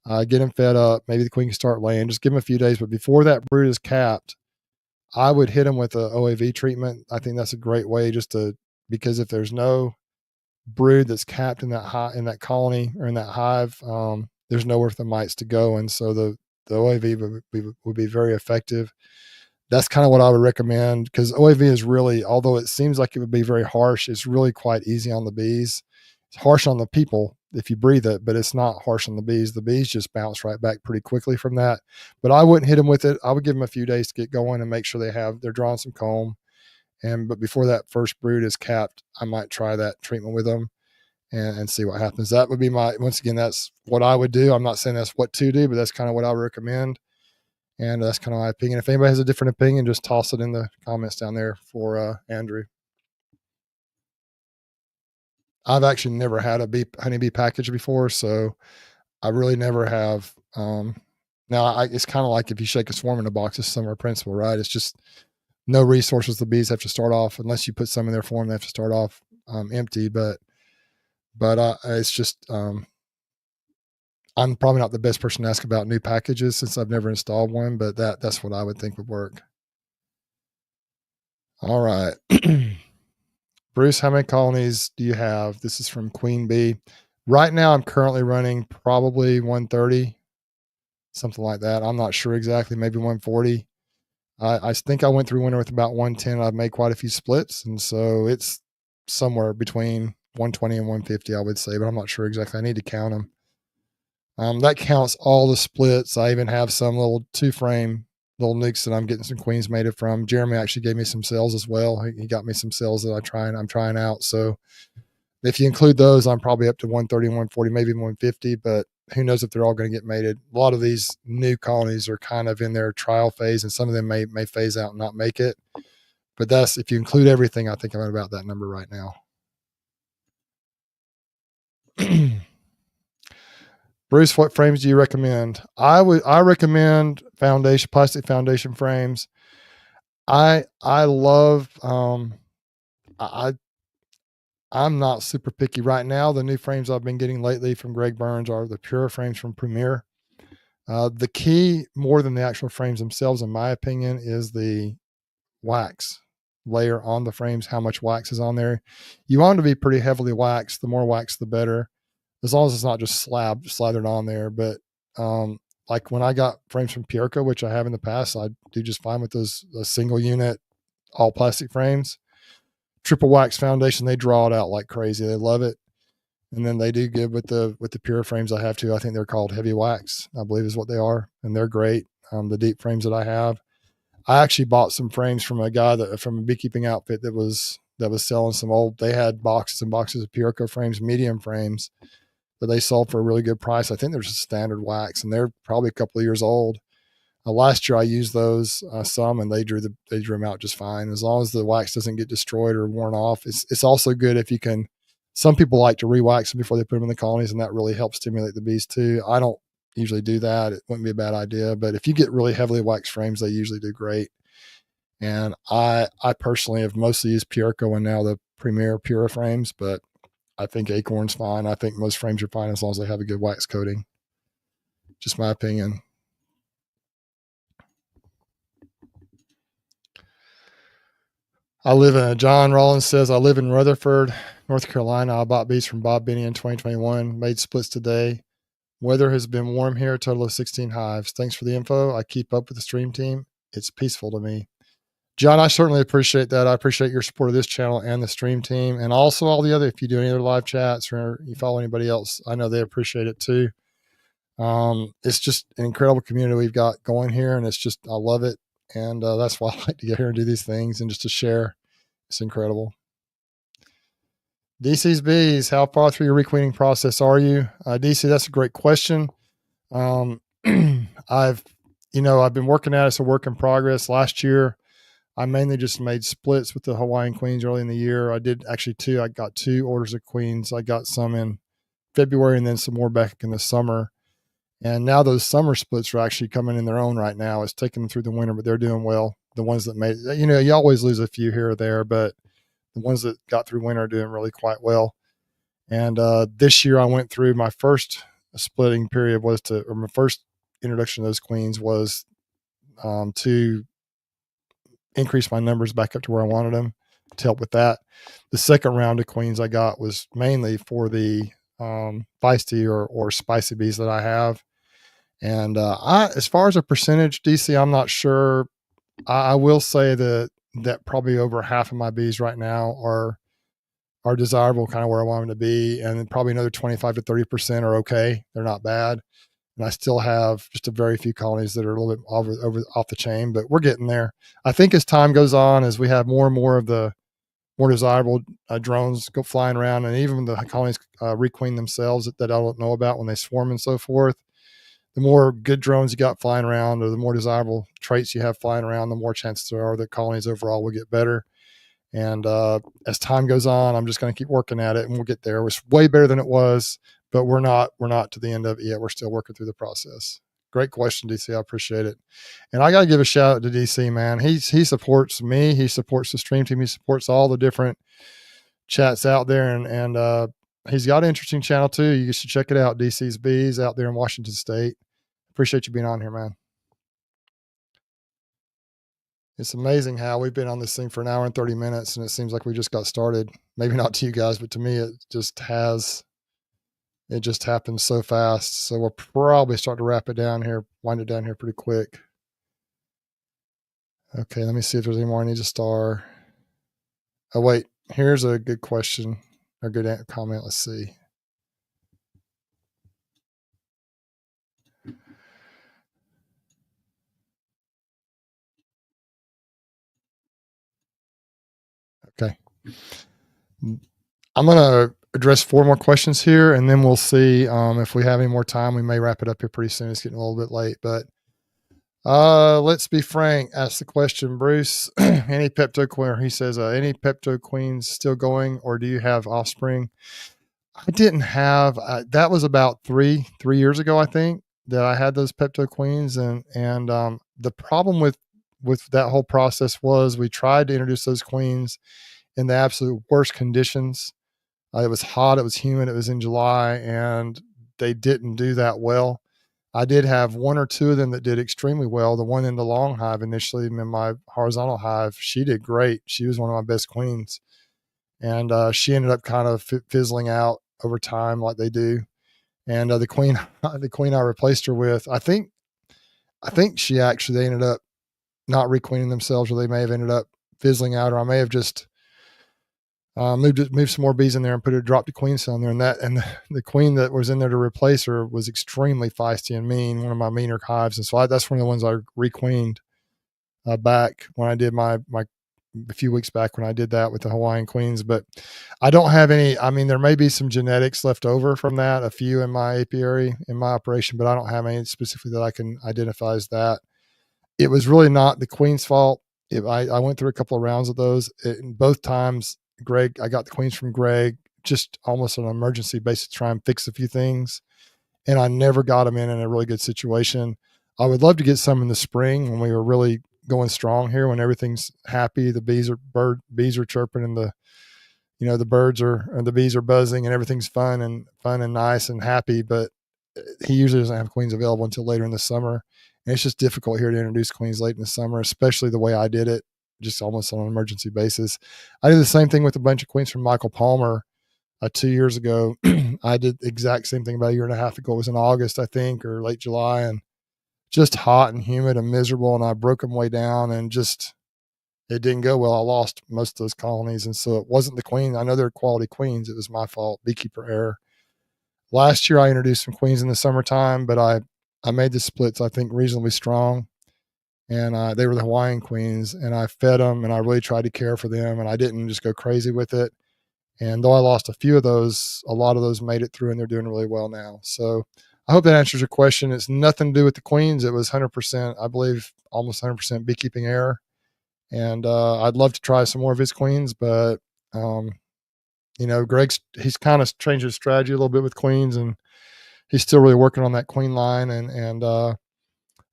get them fed up. Maybe the queen can start laying. Just give them a few days. But before that brood is capped, I would hit them with a OAV treatment. I think that's a great way because if there's no brood that's capped in that colony or in that hive, there's nowhere for the mites to go. And so the OAV would be very effective. That's kind of what I would recommend because OAV is really, although it seems like it would be very harsh, it's really quite easy on the bees. It's harsh on the people if you breathe it, but it's not harsh on the bees. The bees just bounce right back pretty quickly from that. But I wouldn't hit them with it. I would give them a few days to get going and make sure they're drawing some comb. But before that first brood is capped, I might try that treatment with them and see what happens. That would be once again, that's what I would do. I'm not saying that's what to do, but that's kind of what I would recommend. And that's kind of my opinion. If anybody has a different opinion, just toss it in the comments down there for Andrew. I've actually never had a honeybee package before, so I really never have. Now, it's kind of like if you shake a swarm in a box, it's a similar principle, right? It's just no resources. The bees have to start off, unless you put some in their form, they have to start off empty. But it's just I'm probably not the best person to ask about new packages since I've never installed one, but that's what I would think would work. All right. Bruce, how many colonies do you have? This is from Queen Bee. Right now, I'm currently running probably 130, something like that. I'm not sure exactly, maybe 140. I think I went through winter with about 110. I've made quite a few splits, and so it's somewhere between 120 and 150, I would say, but I'm not sure exactly. I need to count them. That counts all the splits. I even have some little 2-frame little nukes that I'm getting some queens mated from. Jeremy actually gave me some cells as well. He got me some cells that I'm trying out. So if you include those, I'm probably up to 130, 140, maybe 150, but who knows if they're all going to get mated. A lot of these new colonies are kind of in their trial phase, and some of them may phase out and not make it. But if you include everything, I think I'm at about that number right now. Bruce, what frames do you recommend? I recommend plastic foundation frames. I love I'm not super picky right now. The new frames I've been getting lately from Greg Burns are the Pure frames from Premier. The key, more than the actual frames themselves, in my opinion, is the wax layer on the frames, how much wax is on there. You want them to be pretty heavily waxed. The more wax, the better, as long as it's not just slathered on there. But like when I got frames from Pureco, which I have in the past, I do just fine with those single unit, all plastic frames. Triple wax foundation, they draw it out like crazy. They love it. And then they do good with the Pure frames I have too. I think they're called heavy wax, I believe is what they are. And they're great. The deep frames that I have. I actually bought some frames from a guy from a beekeeping outfit that was selling some old, they had boxes and boxes of Pureco frames, medium frames that they sold for a really good price. I think they're just standard wax and they're probably a couple of years old. Last year I used those some, and they drew them out just fine. As long as the wax doesn't get destroyed or worn off. It's also good if you can. Some people like to re-wax them before they put them in the colonies, and that really helps stimulate the bees too. I don't usually do that. It wouldn't be a bad idea, but if you get really heavily waxed frames, they usually do great. And I personally have mostly used Pureco and now the Premier Pura frames, but I think Acorn's fine. I think most frames are fine as long as they have a good wax coating. Just my opinion. John Rollins says, I live in Rutherford, North Carolina. I bought bees from Bob Benny in 2021, made splits today. Weather has been warm here, a total of 16 hives. Thanks for the info. I keep up with the stream team. It's peaceful to me. John, I certainly appreciate that. I appreciate your support of this channel and the stream team, and also all the other, if you do any other live chats or you follow anybody else, I know they appreciate it too. It's just an incredible community we've got going here, and I love it. And that's why I like to get here and do these things and just to share. It's incredible. DC's bees, how far through your requeening process are you? DC, that's a great question. I've been working at it. It's a work in progress. Last year, I mainly just made splits with the Hawaiian queens early in the year. I did actually I got 2 orders of queens. I got some in February and then some more back in the summer. And now those summer splits are actually coming in their own right now. It's taking them through the winter, but they're doing well. The ones that made, you always lose a few here or there, but the ones that got through winter are doing really quite well. And this year I went through my first splitting period my first introduction to those queens was to increase my numbers back up to where I wanted them, to help with that. The second round of queens I got was mainly for the feisty or spicy bees that I have. And as far as a percentage, DC, I'm not sure. I will say that probably over half of my bees right now are are desirable, kind of where I want them to be, and then probably another 25 to 30% are okay. They're not bad, and I still have just a very few colonies that are a little bit off the chain, but we're getting there. I think as time goes on, as we have more and more of the more desirable drones go flying around, and even the colonies requeen themselves that I don't know about when they swarm and so forth, the more good drones you got flying around, or the more desirable traits you have flying around, the more chances there are that colonies overall will get better. And as time goes on, I'm just going to keep working at it, and we'll get there. It's way better than it was, but we're not to the end of it yet. We're still working through the process. Great question, DC. I appreciate it. And I got to give a shout out to DC, man. He supports me. He supports the stream team. He supports all the different chats out there, and he's got an interesting channel too. You should check it out. DC's Bees out there in Washington State. Appreciate you being on here, man. It's amazing how we've been on this thing for an hour and 30 minutes, and it seems like we just got started. Maybe not to you guys, but to me, it just happened so fast. So we'll probably start to wrap it down here, wind it down here pretty quick. Okay, let me see if there's any more I need to star. Oh, wait, here's a good question, or good comment. Let's see. Okay. I'm going to address 4 more questions here, and then we'll see if we have any more time. We may wrap it up here pretty soon. It's getting a little bit late, but let's be frank. Ask the question, Bruce. Any Pepto queen? He says, any Pepto queens still going, or do you have offspring? I didn't have. That was about three years ago, I think, that I had those Pepto queens, and the problem with that whole process was we tried to introduce those queens in the absolute worst conditions. It was hot, it was humid, it was in July, and they didn't do that well. I did have 1 or 2 of them that did extremely well. The one in the long hive initially, in my horizontal hive, she did great. She was one of my best queens, and she ended up kind of fizzling out over time, like they do. And the queen I replaced her with, I think she actually, they ended up not requeening themselves, or they may have ended up fizzling out, or I may have just moved some more bees in there and dropped the queen cell in there, and the queen that was in there to replace her was extremely feisty and mean, one of my meaner hives, and so that's one of the ones I requeened back when I did my a few weeks back when I did that with the Hawaiian queens. But I don't have any. I mean, there may be some genetics left over from that, a few in my apiary in my operation, but I don't have any specifically that I can identify as that. It was really not the queen's fault. I went through a couple of rounds of those. Both times, I got the queens from Greg, just almost on an emergency basis to try and fix a few things. And I never got them in a really good situation. I would love to get some in the spring when we were really going strong here, when everything's happy. The bees are chirping, and the bees are buzzing, and everything's fun and nice and happy. But he usually doesn't have queens available until later in the summer. And it's just difficult here to introduce queens late in the summer, especially the way I did it, just almost on an emergency basis. I did the same thing with a bunch of queens from Michael Palmer 2 years ago. I did the exact same thing about a year and a half ago. It was in August, I think, or late July, and just hot and humid and miserable. And I broke them way down, and just, it didn't go well. I lost most of those colonies. And so it wasn't the queen. I know they're quality queens. It was my fault, beekeeper error. Last year I introduced some queens in the summertime, but I made the splits, I think, reasonably strong. And they were the Hawaiian queens, and I fed them, and I really tried to care for them, and I didn't just go crazy with it. And though I lost a few of those, a lot of those made it through, and they're doing really well now. So I hope that answers your question. It's nothing to do with the queens. It was 100%, I believe, almost 100% beekeeping error. And I'd love to try some more of his queens, but he's kind of changed his strategy a little bit with queens, and he's still really working on that queen line. And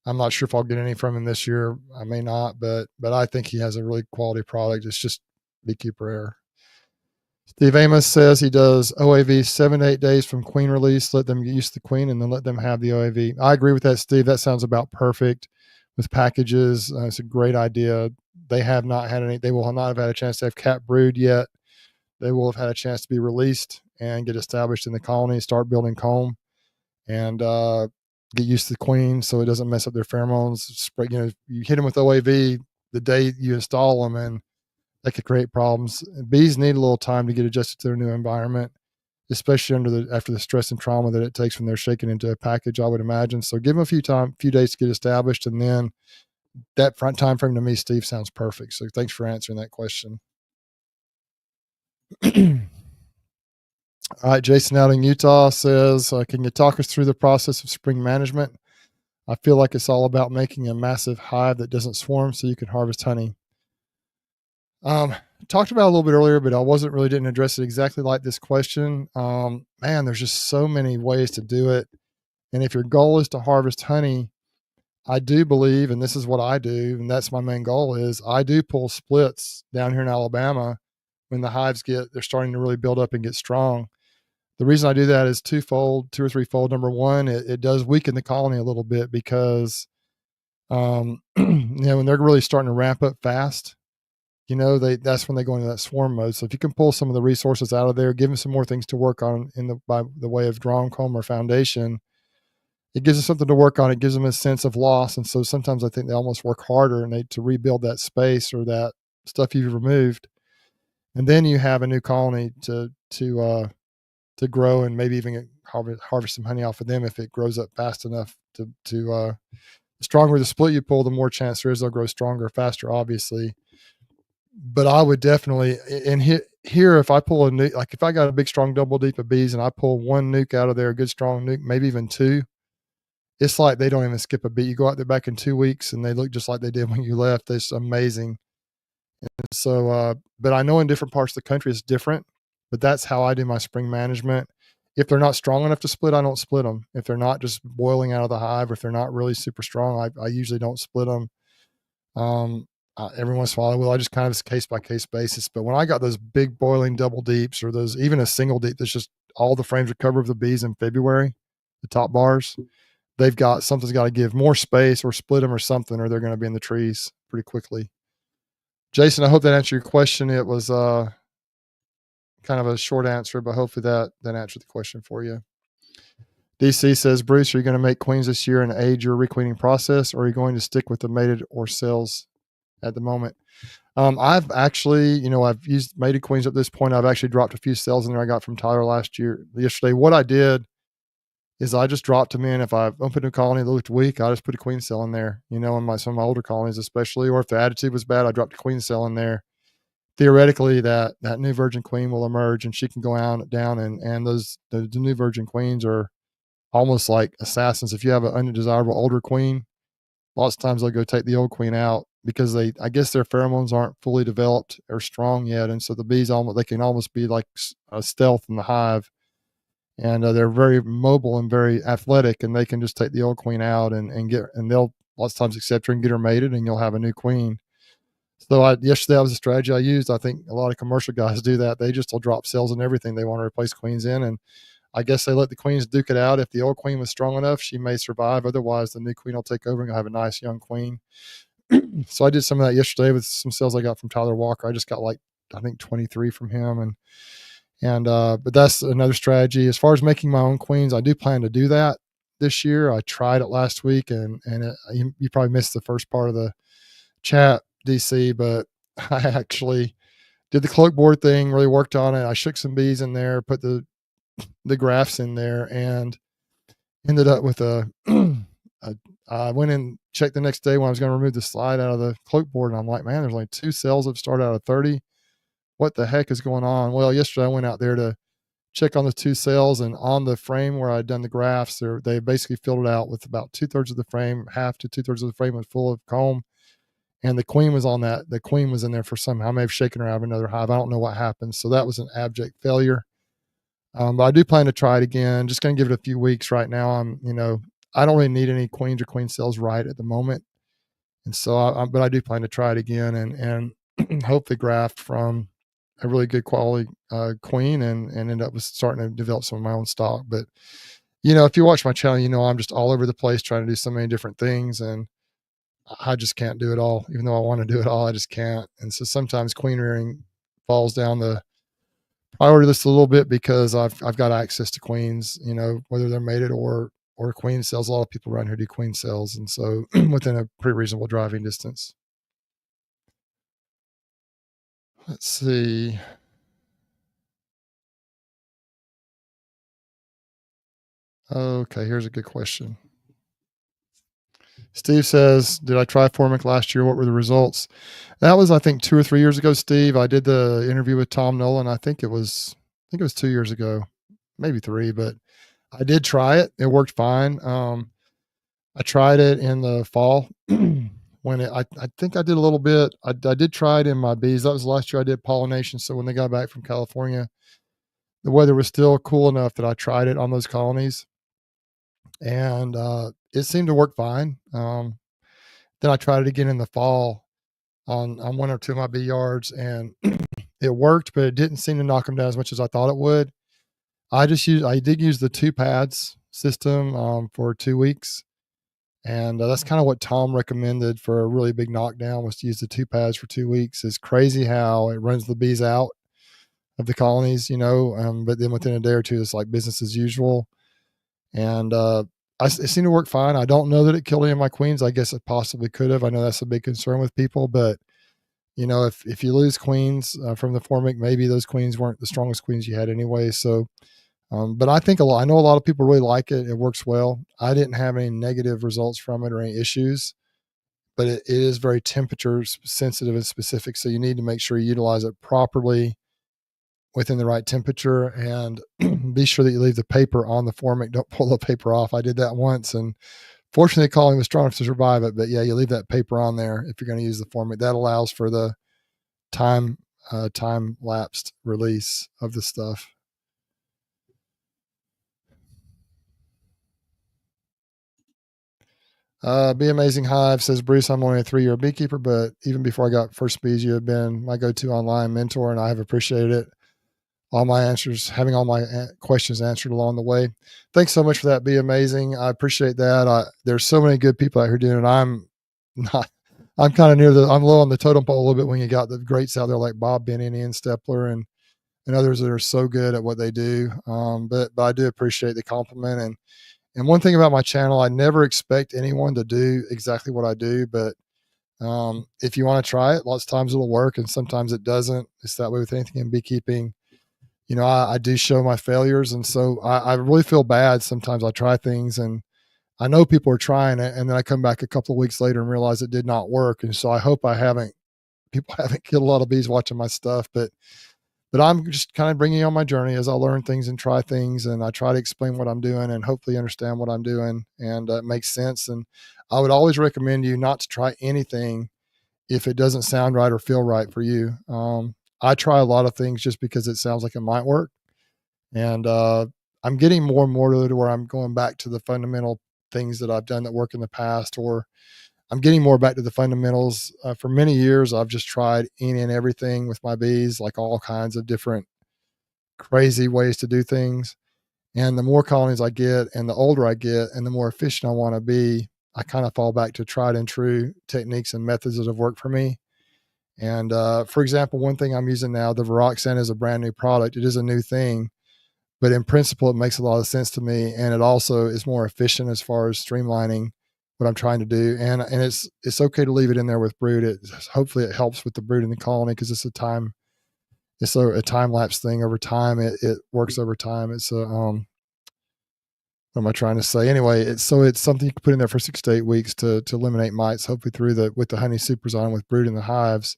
I'm not sure if I'll get any from him this year. I may not, but I think he has a really quality product. It's just beekeeper error. Steve Amos says he does OAV 7 to 8 days from queen release. Let them get used to the queen, and then let them have the OAV. I agree with that, Steve. That sounds about perfect with packages. It's a great idea. They have not had any. They will not have had a chance to have cat brood yet. They will have had a chance to be released and get established in the colony, start building comb, and get used to the queen so it doesn't mess up their pheromones. You hit them with OAV the day you install them, and that could create problems. Bees need a little time to get adjusted to their new environment, especially after the stress and trauma that it takes when they're shaken into a package, I would imagine. So give them a few days to get established, and then that front time frame to me, Steve, sounds perfect. So thanks for answering that question. All right, Jason out in Utah says, can you talk us through the process of spring management? I feel like it's all about making a massive hive that doesn't swarm so you can harvest honey. Talked about it a little bit earlier, but didn't address it exactly like this question. Man, there's just so many ways to do it. And if your goal is to harvest honey, I do believe, and this is what I do, and that's my main goal is I do pull splits down here in Alabama when the hives they're starting to really build up and get strong. The reason I do that is twofold, two or threefold. Number one, it does weaken the colony a little bit because, when they're really starting to ramp up fast, that's when they go into that swarm mode. So if you can pull some of the resources out of there, give them some more things to work on by the way of drawn comb or foundation, it gives them something to work on. It gives them a sense of loss. And so sometimes I think they almost work harder to rebuild that space or that stuff you've removed. And then you have a new colony to grow and maybe even harvest some honey off of them if it grows up fast enough the stronger the split you pull, the more chance there is they'll grow stronger, faster, obviously. But I would definitely, and here, if I pull a nuke, like if I got a big, strong double deep of bees and I pull one nuke out of there, a good, strong nuke, maybe even two, it's like they don't even skip a beat. You go out there back in 2 weeks and they look just like they did when you left. It's amazing. And so, but I know in different parts of the country it's different, but that's how I do my spring management. If they're not strong enough to split, I don't split them. If they're not just boiling out of the hive, or if they're not really super strong, I usually don't split them. Every once in a while I will. I just kind of it's case by case basis. But when I got those big boiling double deeps or those, even a single deep that's just all the frames are covered with the bees in February, the top bars, something's got to give more space or split them or something, or they're going to be in the trees pretty quickly. Jason, I hope that answered your question. It was kind of a short answer, but hopefully that answered the question for you. DC says, Bruce, are you going to make queens this year and age your requeening process, or are you going to stick with the mated or cells at the moment? I've actually, I've used mated queens at this point. I've actually dropped a few cells in there I got from Tyler yesterday. What I did is I just dropped them in. If I opened a colony that looked weak, I just put a queen cell in there, in some of my older colonies especially, or if the attitude was bad, I dropped a queen cell in there. Theoretically, that new virgin queen will emerge and she can go down and the new virgin queens are almost like assassins. If you have an undesirable older queen, lots of times they'll go take the old queen out because I guess their pheromones aren't fully developed or strong yet. And so the bees they can almost be like a stealth in the hive. And they're very mobile and very athletic, and they can just take the old queen out and they'll lots of times accept her and get her mated, and you'll have a new queen. So yesterday that was a strategy I used. I think a lot of commercial guys do that. They just will drop cells and everything they want to replace queens in, and I guess they let the queens duke it out. If the old queen was strong enough, she may survive. Otherwise, the new queen will take over and you'll have a nice young queen. So I did some of that yesterday with some cells I got from Tyler Walker. I just got I think 23 from him, but that's another strategy. As far as making my own queens, I do plan to do that this year. I tried it last week, and you probably missed the first part of the chat, DC, but I actually did the cloak board thing, really worked on it. I shook some bees in there, put the grafts in there, and ended up with I went and checked the next day when I was going to remove the slide out of the cloak board, and I'm like, man, there's only 2 cells that start out of 30. What the heck is going on? Well, yesterday I went out there to check on the 2 cells, and on the frame where I'd done the grafts, they basically filled it out with about 2/3 of the frame, half to 2/3 of the frame was full of comb, and the queen was on that. The queen was in there for somehow. I may have shaken her out of another hive. I don't know what happened. So that was an abject failure. But I do plan to try it again. Just going to give it a few weeks right now. I don't really need any queens or queen cells right at the moment. And so, but I do plan to try it again and hopefully graft from a really good quality queen and end up with starting to develop some of my own stock. But, if you watch my channel, I'm just all over the place trying to do so many different things, and I just can't do it all. Even though I want to do it all, I just can't. And so sometimes queen rearing falls down the priority list a little bit because I've got access to queens, whether they're mated or queen cells. A lot of people around here do queen cells, and so within a pretty reasonable driving distance. Let's see. Okay, here's a good question. Steve says, did I try Formic last year? What were the results? That was, I think, 2 or 3 years ago, Steve. I did the interview with Tom Nolan. I think it was 2 years ago, maybe 3, but I did try it. It worked fine. I tried it in the fall when I think I did a little bit. I did try it in my bees. That was the last year I did pollination. So when they got back from California, the weather was still cool enough that I tried it on those colonies, and it seemed to work fine. Then I tried it again in the fall on 1 or 2 of my bee yards, and it worked, but it didn't seem to knock them down as much as I thought it would. I did use the 2 pads system for 2 weeks, and that's kind of what Tom recommended for a really big knockdown, was to use the 2 pads for 2 weeks. It's crazy how it runs the bees out of the colonies, but then within a day or two, it's like business as usual. And it seemed to work fine. I don't know that it killed any of my queens. I guess it possibly could have. I know that's a big concern with people, but if you lose queens from the Formic, maybe those queens weren't the strongest queens you had anyway. So, but I know a lot of people really like it. It works well. I didn't have any negative results from it or any issues, but it is very temperature sensitive and specific. So you need to make sure you utilize it properly within the right temperature, and be sure that you leave the paper on the Formic. Don't pull the paper off. I did that once, and fortunately the colony was strong enough to survive it. But yeah, you leave that paper on there if you're going to use the Formic. That allows for the time lapsed release of the stuff. Be Amazing Hive says, Bruce, I'm only a 3-year beekeeper, but even before I got first bees, you have been my go-to online mentor, and I have appreciated it. Having all my questions answered along the way. Thanks so much for that. Be Amazing. I appreciate that. There's so many good people out here doing it. I'm kind of I'm low on the totem pole a little bit when you got the greats out there like Bob Benny and Ian Stepler and others that are so good at what they do. But I do appreciate the compliment. And one thing about my channel, I never expect anyone to do exactly what I do, but if you want to try it, lots of times it'll work and sometimes it doesn't. It's that way with anything in beekeeping. I do show my failures. And so I really feel bad. Sometimes I try things and I know people are trying it, and then I come back a couple of weeks later and realize it did not work. And so I hope people haven't killed a lot of bees watching my stuff, but I'm just kind of bringing you on my journey as I learn things and try things, and I try to explain what I'm doing and hopefully understand what I'm doing, and it makes sense. And I would always recommend you not to try anything if it doesn't sound right or feel right for you. I try a lot of things just because it sounds like it might work, and I'm getting more and more to where I'm going back to the fundamental things that I've done that work in the past, or I'm getting more back to the fundamentals. For many years, I've just tried any and everything with my bees, like all kinds of different crazy ways to do things. And the more colonies I get and the older I get and the more efficient I want to be, I kind of fall back to tried and true techniques and methods that have worked for me. And for example, one thing I'm using now, the Varroxsan, is a brand new product. It is a new thing, but in principle, it makes a lot of sense to me. And it also is more efficient as far as streamlining what I'm trying to do. And it's okay to leave it in there with brood. Hopefully it helps with the brood in the colony, because it's a time lapse thing over time. It works over time. It's what am I trying to say? Anyway, it's something you can put in there for 6 to 8 weeks to eliminate mites, hopefully with the honey supers with brood in the hives.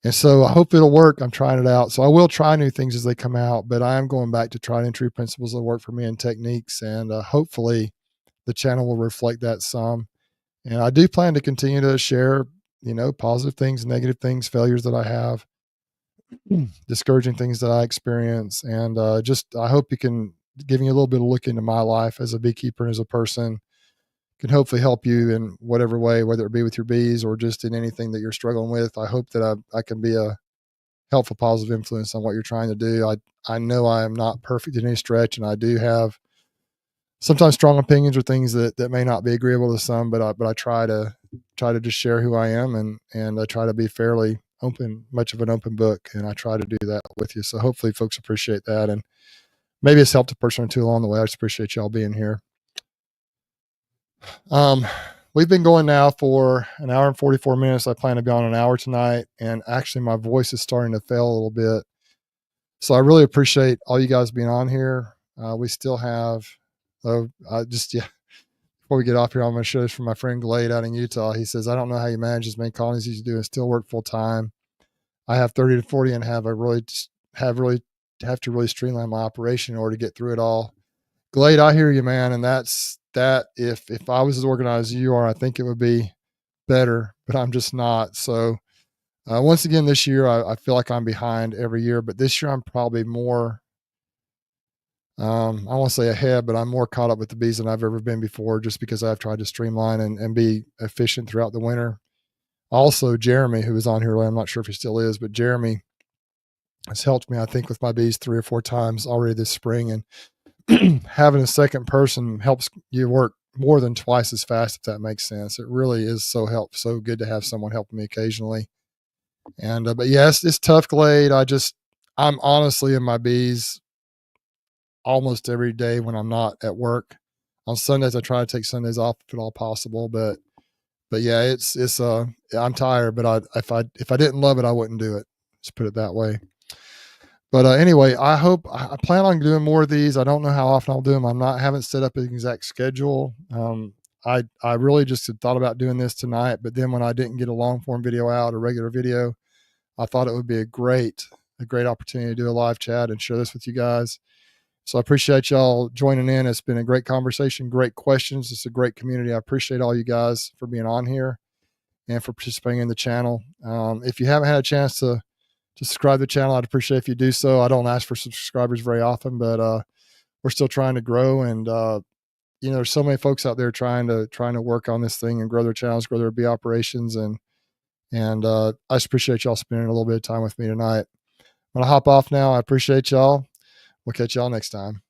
And so I hope it'll work. I'm trying it out. So I will try new things as they come out, but I am going back to tried and true principles that work for me and techniques. And hopefully the channel will reflect that some. And I do plan to continue to share, positive things, negative things, failures that I have, discouraging things that I experience. And I hope you can, giving you a little bit of look into my life as a beekeeper and as a person, can hopefully help you in whatever way, whether it be with your bees or just in anything that you're struggling with. I hope that I can be a helpful, positive influence on what you're trying to do. I know I am not perfect in any stretch, and I do have sometimes strong opinions or things that may not be agreeable to some, but I try to just share who I am, and I try to be fairly open, much of an open book, and I try to do that with you. So hopefully folks appreciate that, and maybe it's helped a person or two along the way. I just appreciate y'all being here. we've been going now for an hour and 44 minutes. I plan to be on an hour tonight, and actually my voice is starting to fail a little bit. So I really appreciate all you guys being on here. We still have, yeah, before we get off here, I'm going to show this from my friend Glade out in Utah. He says, I don't know how you manage as many colonies as you do and still work full time. I have 30 to 40 and have to really streamline my operation in order to get through it all. Glade, I hear you, man. And that's that. If I was as organized as you are, I think it would be better, but I'm just not. So once again, this year, I feel like I'm behind every year, but this year I'm probably more, I won't say ahead, but I'm more caught up with the bees than I've ever been before, just because I've tried to streamline and be efficient throughout the winter. Also, Jeremy, who was on here, I'm not sure if he still is, but Jeremy has helped me, I think, with my bees 3 or 4 times already this spring. And having a second person helps you work more than twice as fast, if that makes sense. It really is so good to have someone helping me occasionally. And but yes, it's tough, Glade. I'm honestly in my bees almost every day when I'm not at work. On Sundays, I try to take Sundays off if at all possible. But yeah, it's I'm tired. But if I didn't love it, I wouldn't do it. Just put it that way. But anyway, I plan on doing more of these. I don't know how often I'll do them. Haven't set up an exact schedule. I really just had thought about doing this tonight, but then when I didn't get a long form video out, a regular video, I thought it would be a great opportunity to do a live chat and share this with you guys. So I appreciate y'all joining in. It's been a great conversation, great questions. It's a great community. I appreciate all you guys for being on here and for participating in the channel. If you haven't had a chance to subscribe to the channel, I'd appreciate if you do so. I don't ask for subscribers very often, but we're still trying to grow. And there's so many folks out there trying to work on this thing and grow their channels, grow their bee operations. And I just appreciate y'all spending a little bit of time with me tonight. I'm going to hop off now. I appreciate y'all. We'll catch y'all next time.